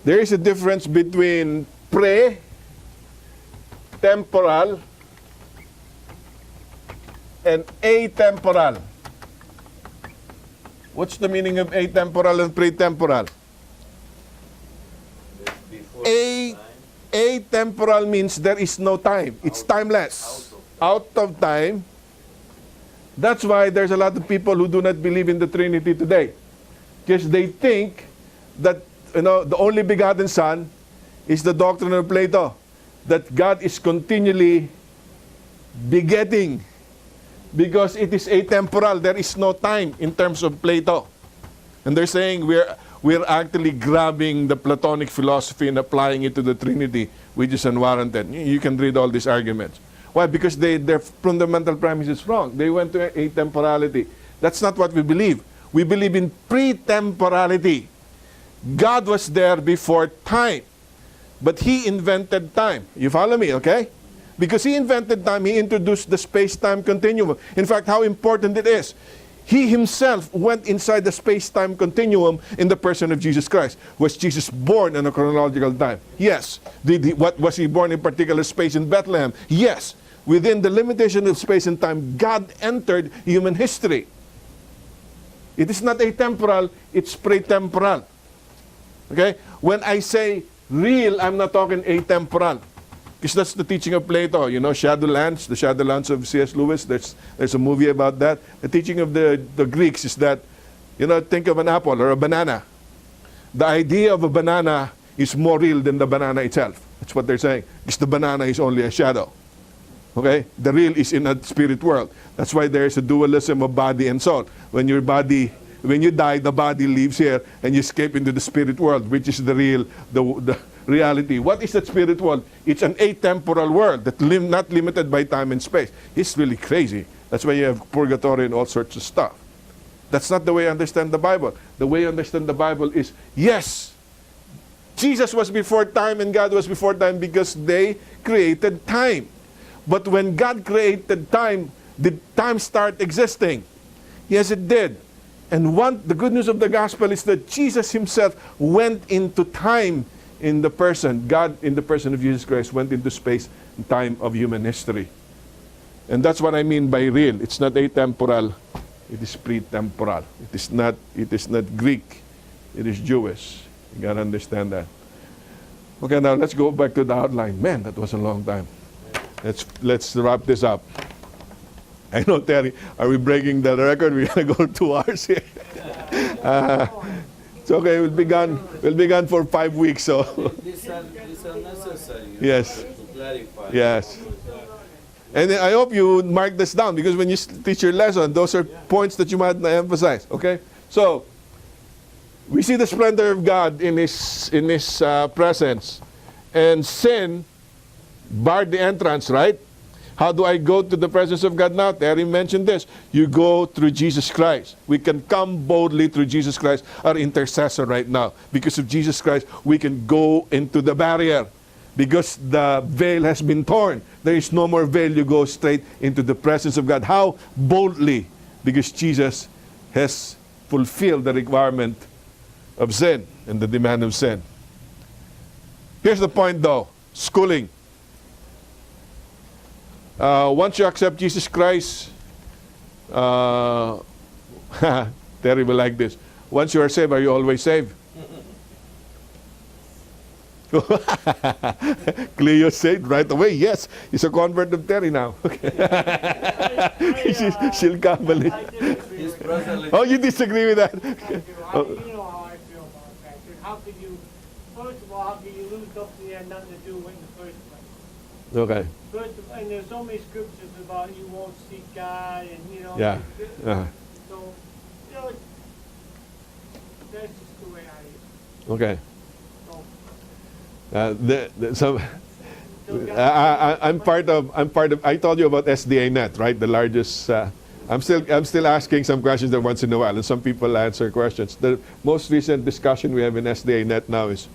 S1: There is a difference between pre-temporal and atemporal. What's the meaning of atemporal and pre-temporal?
S5: Before time,
S1: Atemporal means there is no time. It's timeless. Out of time. That's why there's a lot of people who do not believe in the Trinity today. Because they think that the only begotten Son is the doctrine of Plato. That God is continually begetting. Because it is atemporal. There is no time in terms of Plato. And they're saying we're actually grabbing the Platonic philosophy and applying it to the Trinity, which is unwarranted. You can read all these arguments. Why? Because their fundamental premise is wrong. They went to atemporality. That's not what we believe. We believe in pre-temporality. God was there before time. But He invented time. You follow me, okay? Because He invented time, He introduced the space-time continuum. In fact, how important it is. He Himself went inside the space-time continuum in the person of Jesus Christ. Was Jesus born in a chronological time? Yes. Was He born in a particular space in Bethlehem? Yes. Within the limitation of space and time, God entered human history. It is not atemporal, it's pre-temporal. Okay? When I say real, I'm not talking atemporal. Because that's the teaching of Plato, Shadowlands, the Shadowlands of C.S. Lewis. There's a movie about that. The teaching of the Greeks is that, think of an apple or a banana. The idea of a banana is more real than the banana itself. That's what they're saying. Because the banana is only a shadow. Okay? The real is in a spirit world. That's why there is a dualism of body and soul. When you die, the body leaves here and you escape into the spirit world, which is the real, the reality. What is that spirit world? It's an atemporal world that not limited by time and space. It's really crazy. That's why you have purgatory and all sorts of stuff. That's not the way I understand the Bible. The way I understand the Bible is, yes, Jesus was before time and God was before time because they created time. But when God created time, did time start existing? Yes, it did. And the good news of the gospel is that Jesus Himself went into time in the person. God, in the person of Jesus Christ, went into space and time of human history. And that's what I mean by real. It's not atemporal. It is pre-temporal. It is not Greek. It is Jewish. You got to understand that. Okay, now let's go back to the outline. Man, that was a long time. Let's wrap this up. I know, Terry, are we breaking the record? We're going to go 2 hours here. It's okay, we'll be gone for 5 weeks. So
S5: these are necessary.
S1: Yes.
S5: To clarify.
S1: Yes. And I hope you mark this down because when you teach your lesson, those are points that you might emphasize. Okay? So, We see the splendor of God in His presence. And sin barred the entrance, right? How do I go to the presence of God now? Terry mentioned this. You go through Jesus Christ. We can come boldly through Jesus Christ, our intercessor right now. Because of Jesus Christ, we can go into the barrier. Because the veil has been torn. There is no more veil. You go straight into the presence of God. How? Boldly. Because Jesus has fulfilled the requirement of sin and the demand of sin. Here's the point though. Schooling. Once you accept Jesus Christ, Terry will like this. Once you are saved, are you always saved? Cleo said right away, yes. He's a convert of Terry now. She'll come.
S5: His brother
S1: Oh, you disagree with that?
S4: You know how I feel about that. How could you, first of all, how could you lose something you had nothing to do with in the first place?
S1: Okay.
S4: First of all, and there's so many scriptures about you won't seek God, and you know.
S1: Yeah.
S4: So, you know, that's just the way I am.
S1: Okay.
S4: So,
S1: I'm part of. I told you about SDA Net, right? The largest. I'm still asking some questions there once in a while, and some people answer questions. The most recent discussion we have in SDA Net now is,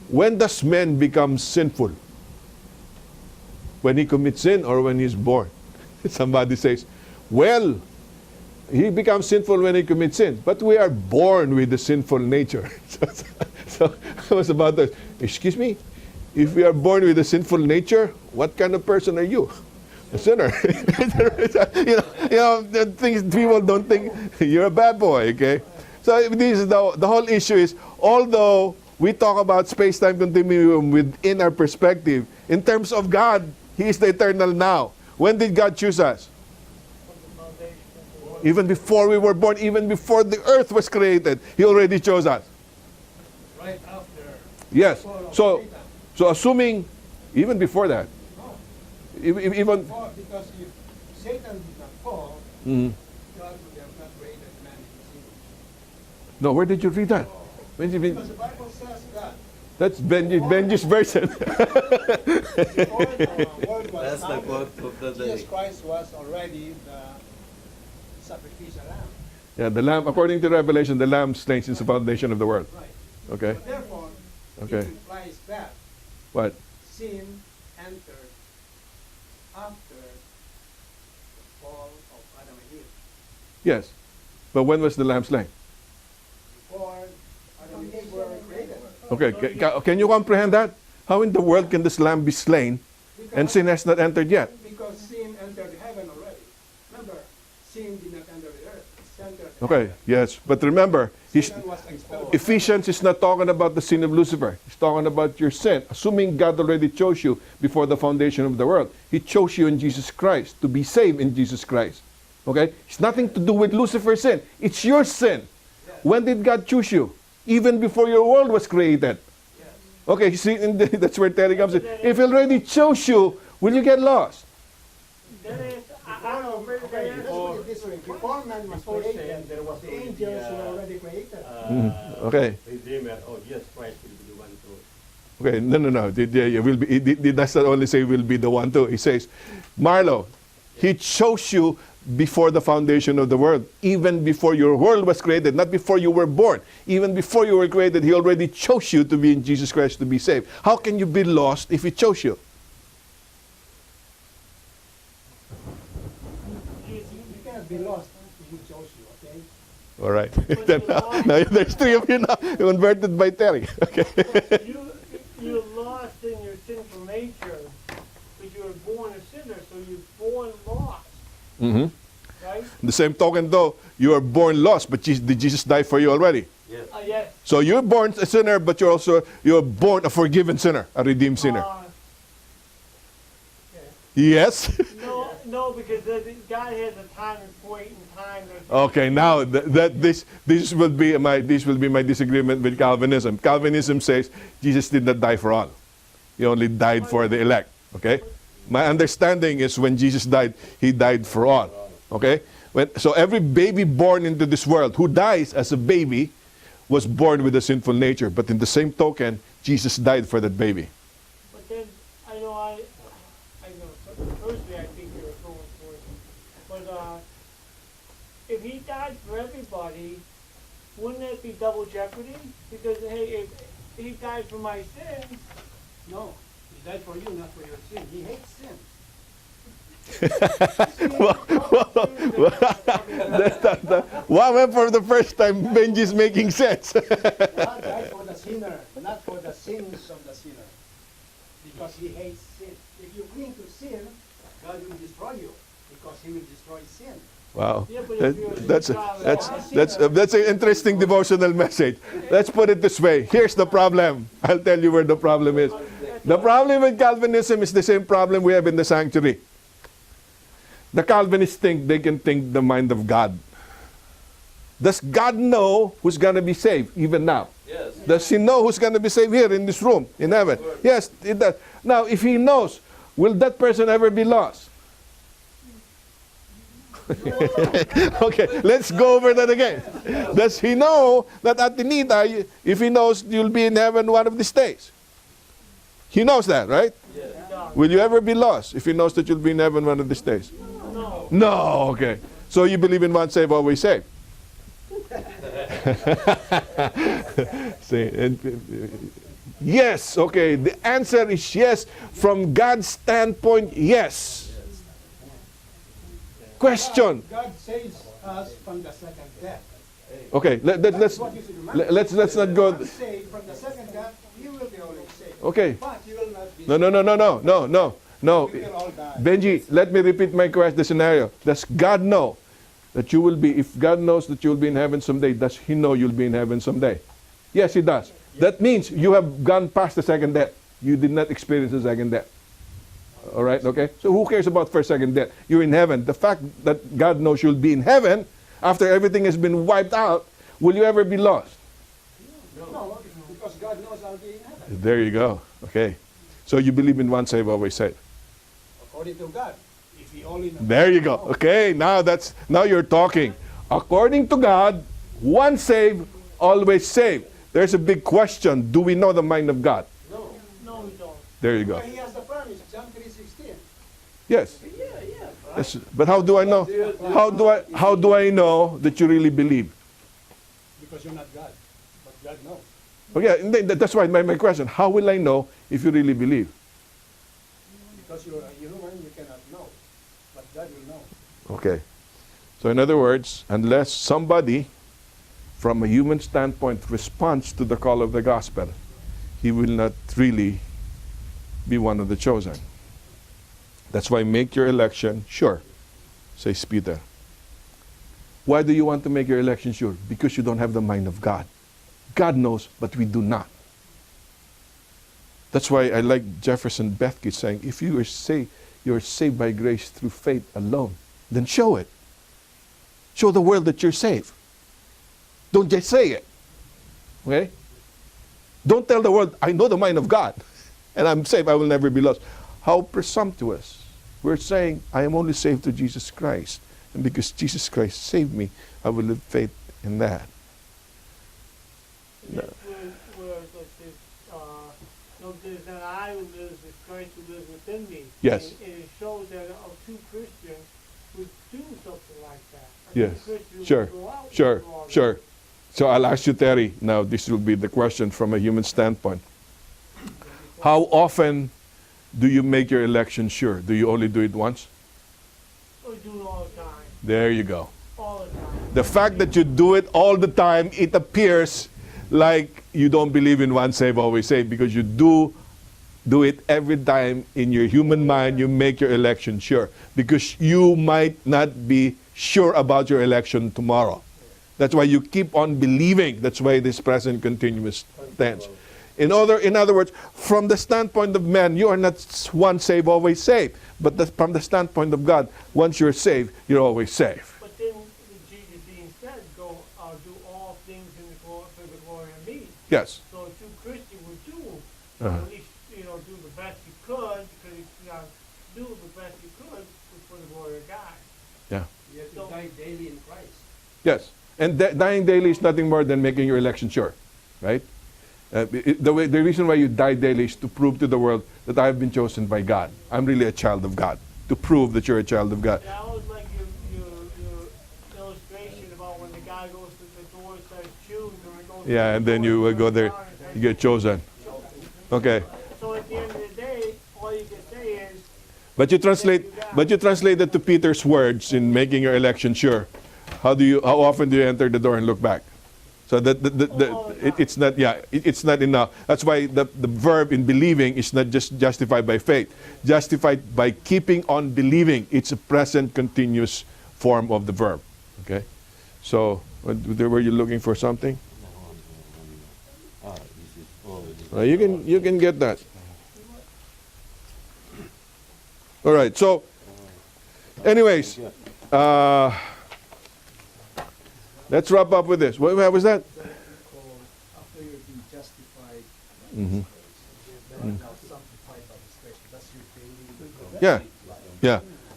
S1: when does man become sinful? When he commits sin or when he's born? Somebody says, well, he becomes sinful when he commits sin, but we are born with the sinful nature. So I was about to, excuse me, if we are born with a sinful nature, what kind of person are you? A sinner. you know, the things people don't think you're a bad boy. Okay, so this is the whole issue is, although we talk about space-time continuum within our perspective, in terms of God, He is the eternal now. When did God choose us? Even before we were born, even before the earth was created, He already chose us.
S3: Right after.
S1: Yes. So assuming, even before that, even
S3: Because if Satan did not fall,
S1: Mhm.
S3: God would have not created man in sin.
S1: No, where did you read that? When did you read?
S3: Because the Bible says that
S1: That's Benji's version.
S3: before the world was
S5: That's the
S3: founded,
S5: quote of the day.
S3: Jesus Christ was already the sacrificial lamb.
S1: Yeah, the lamb, according to Revelation, the lamb slain since the foundation of the world.
S3: Right.
S1: Okay.
S3: But therefore,
S1: Okay.
S3: it implies that
S1: What?
S3: sin entered after the fall of Adam and Eve.
S1: Yes. But when was the lamb slain?
S3: Before Adam and Eve were created.
S1: Okay. Can you comprehend that? How in the world can this lamb be slain and sin has not entered yet?
S3: Because sin entered heaven already. Remember, sin did not enter the earth. It entered
S1: Okay.
S3: heaven.
S1: Yes. But remember,
S3: Satan was expelled.
S1: Ephesians is not talking about the sin of Lucifer. He's talking about your sin. Assuming God already chose you before the foundation of the world. He chose you in Jesus Christ to be saved in Jesus Christ. Okay? It's nothing to do with Lucifer's sin. It's your sin. When did God choose you? Even before your world was created. Okay, see, that's where Terry comes in. If He already chose you, will you get lost?
S4: that is, I don't know,
S3: Okay, let's put it this way. Before man was
S6: Before sin,
S3: created,
S6: there was
S3: the
S6: already,
S3: angels were already created.
S1: Okay.
S6: Redeemer, oh, Jesus Christ will be the one to.
S1: Okay, no. It does not only say will be the one too. He says, Marlo, He chose you before the foundation of the world, even before your world was created, not before you were born. Even before you were created, He already chose you to be in Jesus Christ to be saved. How can you be lost if He chose you?
S3: You cannot be lost if He chose you, okay?
S1: All right. now there's three of you now converted by Terry. Okay.
S4: you're lost in your sinful nature, but you were born a sinner, so you're born lost,
S1: Mm-hmm.
S4: right?
S1: The same token, though, you are born lost, but did Jesus die for you already?
S5: Yes.
S4: Yes.
S1: So you're born a sinner, but you're born a forgiven sinner, a redeemed sinner. Yes.
S4: No, because God has a time and point in time.
S1: Okay, now this will be my disagreement with Calvinism. Calvinism says Jesus did not die for all; He only died for the elect. Okay, my understanding is when Jesus died, He died for all. Okay, so every baby born into this world who dies as a baby, was born with a sinful nature. But in the same token, Jesus died for that baby.
S4: But then, I know, personally I think you're going for it. But if he died for everybody, wouldn't it be double jeopardy? Because, hey, if he died for my sins,
S3: No, he died for you, not for your sin. He hates sin.
S1: Well, for the first time, Benji's making sense.
S3: God died for the sinner, not for the sins of the sinner. Because he hates sin. If you cling to sin, God will destroy you. Because he will destroy sin.
S1: Wow,
S4: yeah, but if you're a
S1: that's an interesting devotional message. Let's put it this way. Here's the problem. I'll tell you where the problem is. The problem with Calvinism is the same problem we have in the sanctuary. The Calvinists think they can think the mind of God. Does God know who's going to be saved even now?
S5: Yes.
S1: Does he know who's going to be saved here in this room, in heaven? Yes, it does. Now, if he knows, will that person ever be lost? Okay, let's go over that again. Does he know that at the need, if he knows you'll be in heaven one of these days? He knows that, right?
S5: Yes.
S1: Will you ever be lost if he knows that you'll be in heaven one of these days?
S4: no.
S1: No, okay. So you believe in once saved, always saved. See, yes, okay. The answer is yes. From God's standpoint, yes. Question.
S3: God saves us from the second death.
S1: Okay,
S3: That's what you should remember.
S1: let's not go.
S3: Once saved from the second death, you will be always saved.
S1: Okay.
S3: But you will not be
S1: No.
S3: You will all die.
S1: Benji, let me repeat my question, the scenario. Does God know that you will be, if God knows that you'll be in heaven someday, does he know you'll be in heaven someday? Yes, he does. That means you have gone past the second death. You did not experience the second death. All right, okay? So who cares about first, second death? You're in heaven. The fact that God knows you'll be in heaven, after everything has been wiped out, will you ever be lost?
S3: No, because God knows I'll be in heaven.
S1: There you go. Okay. So you believe in once saved, always saved.
S3: According to God. If he only knows.
S1: There you go. Okay, now you're talking. According to God, once saved, always saved. There's a big question. Do we know the mind of God?
S3: No.
S4: No, we don't.
S1: There you go.
S3: He has the promise, John 3:16.
S1: Yes. Yes. But how do I know? How do I know that you really believe?
S3: Because you're not God. But God knows.
S1: Okay, and that's why my question. How will I know if you really believe?
S3: Because you're a human, you cannot know. But God will know.
S1: Okay. So in other words, unless somebody from a human standpoint responds to the call of the gospel, he will not really be one of the chosen. That's why make your election sure, says Peter. Why do you want to make your election sure? Because you don't have the mind of God. God knows, but we do not. That's why I like Jefferson Bethke saying, if you are you're saved by grace through faith alone, then show it. Show the world that you're saved. Don't just say it. Okay? Don't tell the world, I know the mind of God, and I'm saved, I will never be lost. How presumptuous. We're saying, I am only saved through Jesus Christ. And because Jesus Christ saved me, I will live faith in that.
S4: And that's where it's like this, no, there's an I who lives, there's Christ who lives within me.
S1: Yes.
S4: And it shows that two Christians would do something like that.
S1: Yes.
S4: Two Christians
S1: Sure.
S4: would go out and
S1: Sure.
S4: do all that.
S1: Sure. So I'll ask you, Terry, now this will be the question from a human standpoint. How often do you make your election sure? Do you only do it once?
S4: We do it all the time.
S1: There you go.
S4: All the time.
S1: The fact that you do it all the time, it appears like you don't believe in once saved, always saved, because you do it every time in your human mind. You make your election sure, because you might not be sure about your election tomorrow. That's why you keep on believing. That's why this present continuous tense. In other words, from the standpoint of man, you are not once saved, always saved. But from the standpoint of God, once you're saved, you're always saved.
S4: But then Jesus being said, go do all things in the glory, for the glory of me.
S1: Yes.
S4: So a true Christian would do,
S1: Uh-huh.
S4: at least, do the best you could, because do the best you could for the glory of God.
S1: Yeah.
S3: You have to die daily in Christ.
S1: Yes. And dying daily is nothing more than making your election sure, right? The reason why you die daily is to prove to the world that I have been chosen by God. I'm really a child of God. To prove that you're a child of God.
S4: That was like your illustration about when the guy goes to the door and says choose, or he goes
S1: Yeah, and then you will go there, you get chosen. Okay.
S4: So at the end of the day, all you can say is,
S1: But you translate that to Peter's words in making your election sure. How often do you enter the door and look back? So it's not enough. That's why the verb in believing is not just justified by faith. Justified by keeping on believing. It's a present continuous form of the verb. Okay? So, were you looking for something? You can get that. All right. So, anyways, let's wrap up with this. What was that?
S3: After you've been justified,
S1: Mm-hmm.
S3: then now sanctified by His grace. That's your daily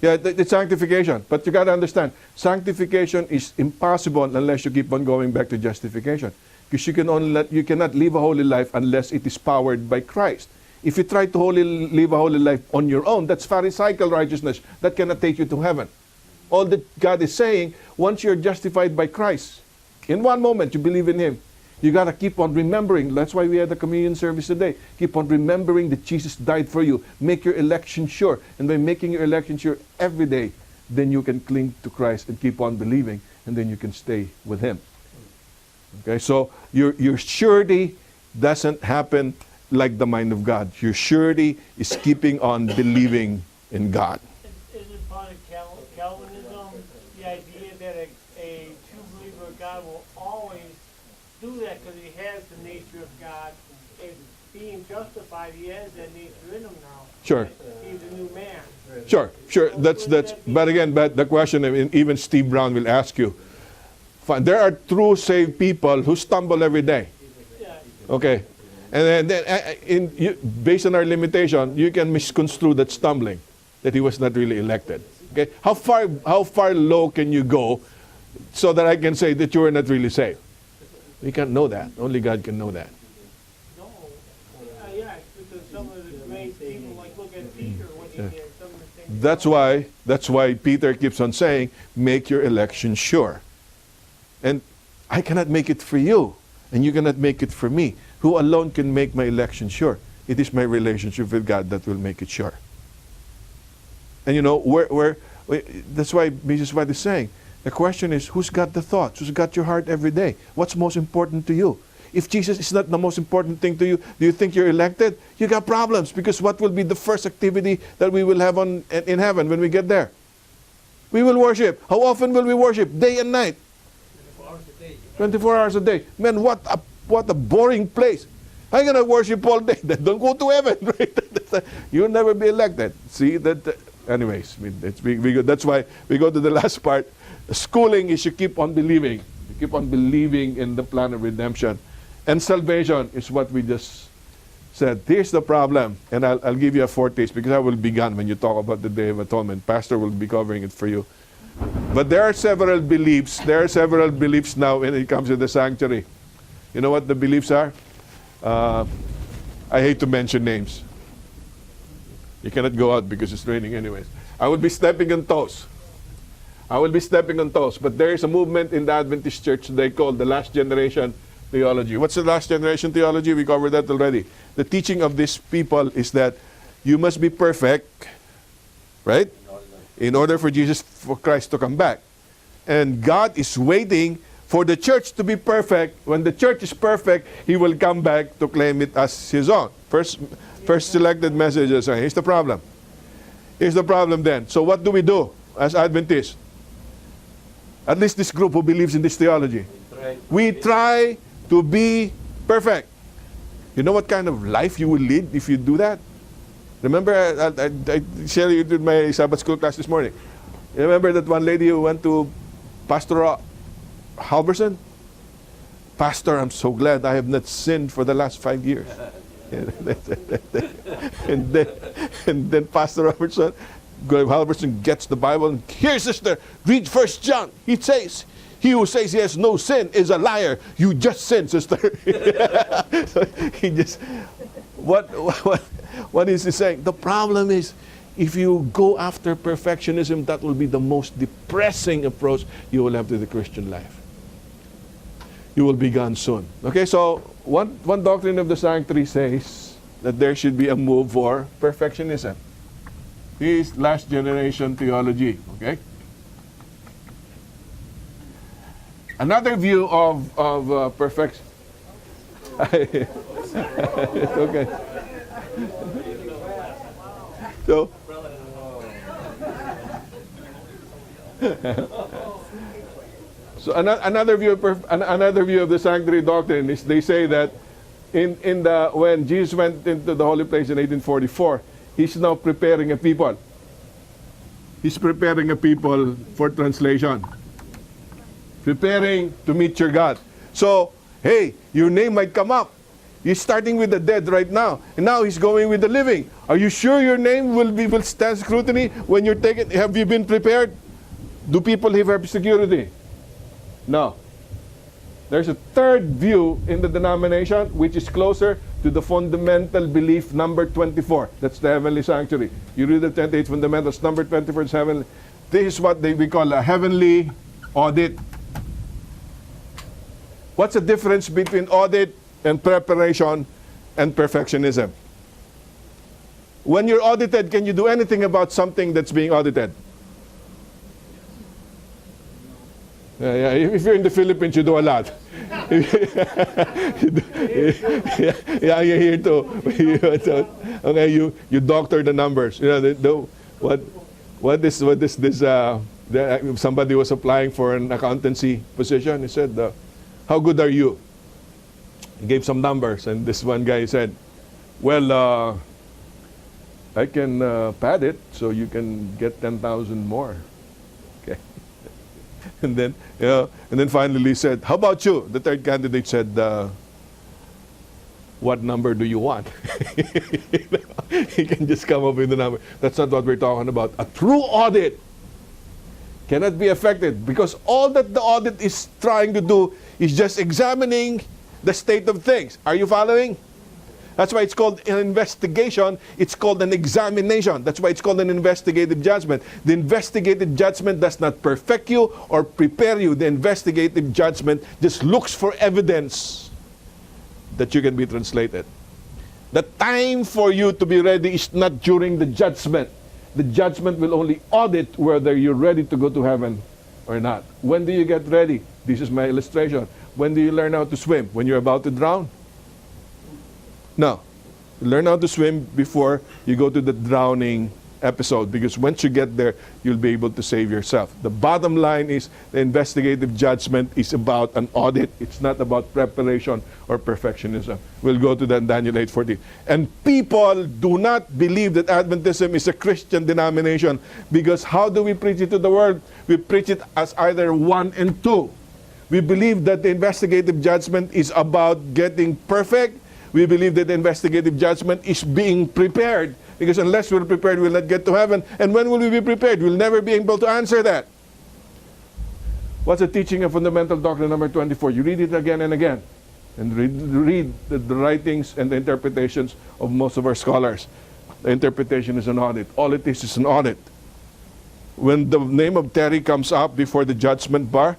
S1: Yeah. It's sanctification. But you got to understand, sanctification is impossible unless you keep on going back to justification. Because you cannot live a holy life unless it is powered by Christ. If you try to live a holy life on your own, that's Pharisaical righteousness. That cannot take you to heaven. All that God is saying, once you're justified by Christ, in one moment you believe in Him, you got to keep on remembering. That's why we had the communion service today. Keep on remembering that Jesus died for you. Make your election sure. And by making your election sure every day, then you can cling to Christ and keep on believing, and then you can stay with Him. Okay, so your surety doesn't happen like the mind of God. Your surety is keeping on believing in God.
S4: isn't part of Calvinism the idea that a true believer of God will always do that because he has the nature of God. And being justified, he has that nature in him now.
S1: Sure.
S4: He's a new man.
S1: Sure. That's. But again, the question, even Steve Brown will ask you. Fine, there are true saved people who stumble every day.
S4: Yeah.
S1: Okay, and then based on our limitation, you can misconstrue that stumbling, that he was not really elected. Okay, how far low can you go, so that I can say that you are not really saved? We can't know that. Only God can know that.
S4: No. Yeah, because some of the great people, like look at Peter, what he did, some of the things.
S1: That's why Peter keeps on saying, make your election sure. And I cannot make it for you, and you cannot make it for me. Who alone can make my election sure? It is my relationship with God that will make it sure. And you know, that's why Mrs. White is saying, the question is, who's got the thoughts? Who's got your heart every day? What's most important to you? If Jesus is not the most important thing to you, do you think you're elected? You got problems, because what will be the first activity that we will have in heaven when we get there? We will worship. How often will we worship? Day and night. 24 hours a day. Man, what a boring place. I'm going to worship all day. Then don't go to heaven. Right? You'll never be elected. See, anyways, that's why we go to the last part. Schooling is you keep on believing. You keep on believing in the plan of redemption. And salvation is what we just said. Here's the problem. And I'll give you a foretaste, because I will be gone when you talk about the Day of Atonement. Pastor will be covering it for you. But there are several beliefs. There are several beliefs now when it comes to the sanctuary. You know what the beliefs are? I hate to mention names. You cannot go out because it's raining anyways. I will be stepping on toes. But there is a movement in the Adventist church they call the last generation theology. What's the last generation theology? We covered that already. The teaching of these people is that you must be perfect, right? In order for Christ to come back. And God is waiting for the church to be perfect. When the church is perfect, He will come back to claim it as His own. First selected messages. Here's the problem. Then. So what do we do as Adventists? At least this group who believes in this theology. We try to be perfect. You know what kind of life you will lead if you do that? Remember, I shared it with my Sabbath school class this morning. You remember that one lady who went to Pastor Halverson? Pastor, I'm so glad I have not sinned for the last 5 years. and then Pastor Halverson gets the Bible, and here, sister, read 1 John. He says, He who says he has no sin is a liar. You just sin, sister. So he just, what is he saying? The problem is, if you go after perfectionism, that will be the most depressing approach you will have to the Christian life. You will be gone soon. Okay, so one doctrine of the sanctuary says that there should be a move for perfectionism. This is last generation theology. Okay. Another view of perfection. Okay. So. So another view of the sanctuary doctrine is they say that when Jesus went into the holy place in 1844, he's now preparing a people. He's preparing a people for translation. Preparing to meet your God. So, hey, your name might come up. He's starting with the dead right now, and now he's going with the living. Are you sure your name will stand scrutiny when you're taken? Have you been prepared? Do people have security? No. There's a third view in the denomination which is closer to the fundamental belief number 24. That's the heavenly sanctuary. You read the 28 fundamentals, number 24 is heavenly. This is what we call a heavenly audit. What's the difference between audit and preparation and perfectionism? When you're audited, can you do anything about something that's being audited? Yeah, if you're in the Philippines, you do a lot. Yeah, you're here too. Okay, you doctor the numbers. You know, what is this? Somebody was applying for an accountancy position. He said, "How good are you?" He gave some numbers, and this one guy said, "Well, I can pad it so you can get 10,000 more." Okay. And then finally he said, "How about you?" The third candidate said, "What number do you want?" He can just come up with the number. That's not what we're talking about. A true audit cannot be affected because all that the audit is trying to do is just examining the state of things. Are you following? That's why it's called an investigation. It's called an examination. That's why it's called an investigative judgment. The investigative judgment does not perfect you or prepare you. The investigative judgment just looks for evidence that you can be translated. The time for you to be ready is not during the judgment. The judgment will only audit whether you're ready to go to heaven or not. When do you get ready? This is my illustration. When do you learn how to swim? When you're about to drown? No. Learn how to swim before you go to the drowning episode, because once you get there, you'll be able to save yourself. The bottom line is the investigative judgment is about an audit. It's not about preparation or perfectionism. We'll go to that in Daniel 8:14. And people do not believe that Adventism is a Christian denomination, because how do we preach it to the world? We preach it as either 1 and 2. We believe that the investigative judgment is about getting perfect. We believe that the investigative judgment is being prepared, because unless we're prepared, we'll not get to heaven. And when will we be prepared? We'll never be able to answer that. What's the teaching of fundamental doctrine number 24? You read it again and again. And read the writings and the interpretations of most of our scholars. The interpretation is an audit. All it is an audit. When the name of Terry comes up before the judgment bar,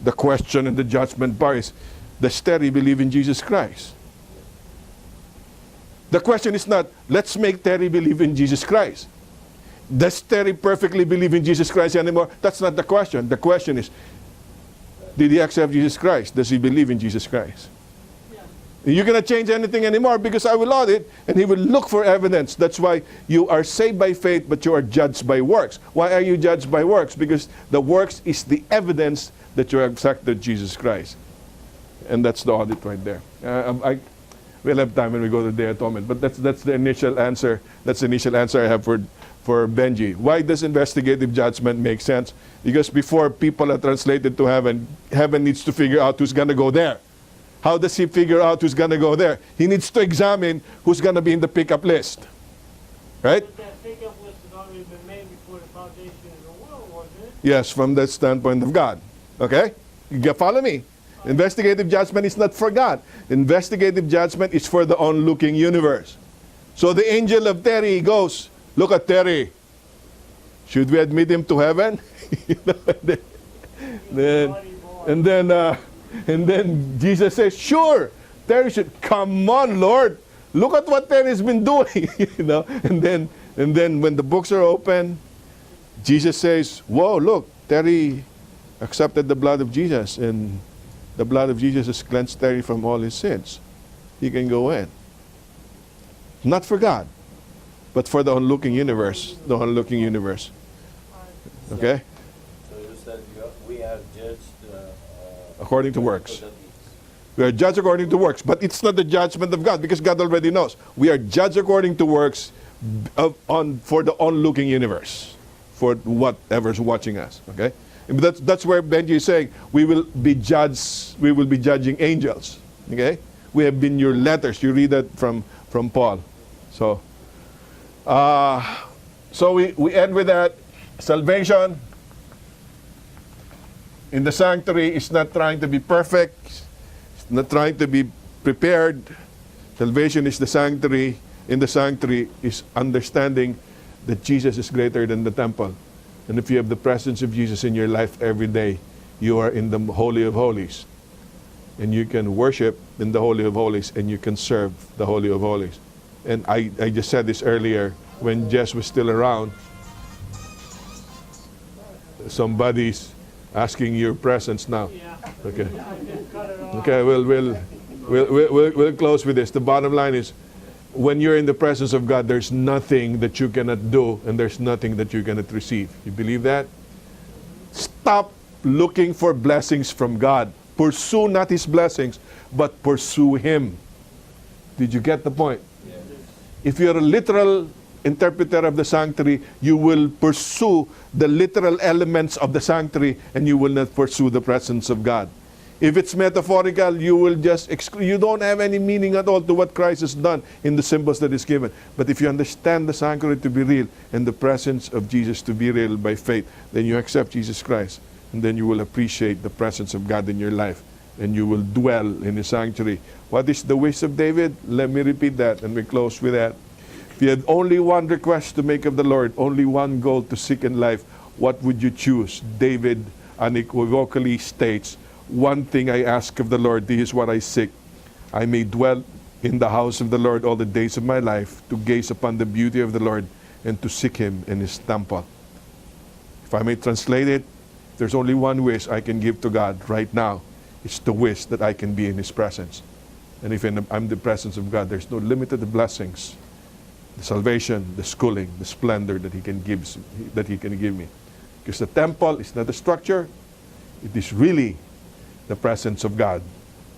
S1: the question in the judgment bar is, does Terry believe in Jesus Christ? The question is not, let's make Terry believe in Jesus Christ. Does Terry perfectly believe in Jesus Christ anymore? That's not the question. The question is, did he accept Jesus Christ? Does he believe in Jesus Christ? Yeah. You cannot change anything anymore, because I will audit and he will look for evidence. That's why you are saved by faith, but you are judged by works. Why are you judged by works? Because the works is the evidence that you have accepted Jesus Christ. And that's the audit right there. We'll have time when we go to the Day of Atonement. But that's the initial answer. That's the initial answer I have for Benji. Why does investigative judgment make sense? Because before people are translated to heaven, heaven needs to figure out who's going to go there. How does he figure out who's going to go there? He needs to examine who's going to be in the pickup list. Right?
S4: But that pickup list had already been made before the foundation of the world, wasn't it?
S1: Yes, from the standpoint of God. Okay? Follow me. Investigative judgment is not for God. Investigative judgment is for the onlooking universe. So the angel of Terry goes, look at Terry. Should we admit him to heaven? And then Jesus says, sure, Terry should. Come on, Lord. Look at what Terry's been doing. And then when the books are open, Jesus says, whoa, look, Terry accepted the blood of Jesus, and the blood of Jesus has cleansed Terry from all his sins. He can go in. Not for God, but for the onlooking universe. The onlooking universe. Okay?
S5: So you said we are judged
S1: According to works.
S5: for the deeds.
S1: We are judged according to works, but it's not the judgment of God, because God already knows. We are judged according to works for the onlooking universe, for whatever's watching us. Okay? And that's where Benji is saying we will be judged. We will be judging angels. Okay? We have been your letters. You read that from Paul. So, we end with that. Salvation in the sanctuary is not trying to be perfect. It's not trying to be prepared. Salvation is the sanctuary. In the sanctuary is understanding that Jesus is greater than the temple. And if you have the presence of Jesus in your life every day, you are in the Holy of Holies. And you can worship in the Holy of Holies, and you can serve the Holy of Holies. And I just said this earlier, when Jess was still around, somebody's asking your presence now.
S4: Yeah.
S1: Okay.
S4: I just cut it off.
S1: Okay, we'll close with this. The bottom line is, when you're in the presence of God, there's nothing that you cannot do, and there's nothing that you cannot receive. You believe that? Stop looking for blessings from God. Pursue not His blessings, but pursue Him. Did you get the point?
S5: Yes.
S1: If you're a literal interpreter of the sanctuary, you will pursue the literal elements of the sanctuary, and you will not pursue the presence of God. If it's metaphorical, you will just you don't have any meaning at all to what Christ has done in the symbols that is given. But if you understand the sanctuary to be real and the presence of Jesus to be real by faith, then you accept Jesus Christ, and then you will appreciate the presence of God in your life, and you will dwell in the sanctuary. What is the wish of David? Let me repeat that, and we close with that. If you had only one request to make of the Lord, only one goal to seek in life, what would you choose? David unequivocally states, one thing I ask of the Lord, this is what I seek. I may dwell in the house of the Lord all the days of my life, to gaze upon the beauty of the Lord and to seek Him in His temple. If I may translate it, there's only one wish I can give to God right now. It's the wish that I can be in His presence. And if I'm in the presence of God, there's no limit to the blessings, the salvation, the schooling, the splendor that He can give me. Because the temple is not a structure, it is really the presence of God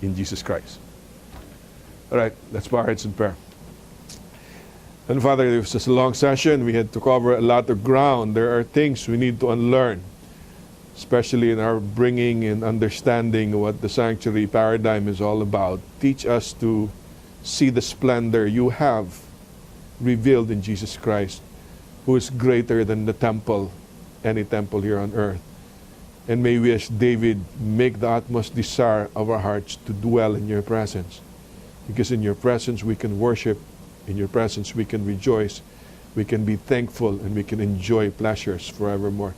S1: in Jesus Christ. All right, let's bow our heads in prayer. And Father, it was just a long session. We had to cover a lot of ground. There are things we need to unlearn, especially in our bringing and understanding what the sanctuary paradigm is all about. Teach us to see the splendor you have revealed in Jesus Christ, who is greater than the temple, any temple here on earth. And may we, as David, make the utmost desire of our hearts to dwell in your presence. Because in your presence we can worship, in your presence we can rejoice, we can be thankful, and we can enjoy pleasures forevermore.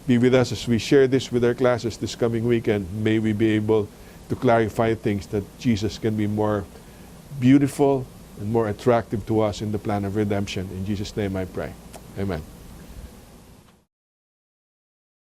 S1: Be with us as we share this with our classes this coming weekend. May we be able to clarify things that Jesus can be more beautiful and more attractive to us in the plan of redemption. In Jesus' name I pray. Amen.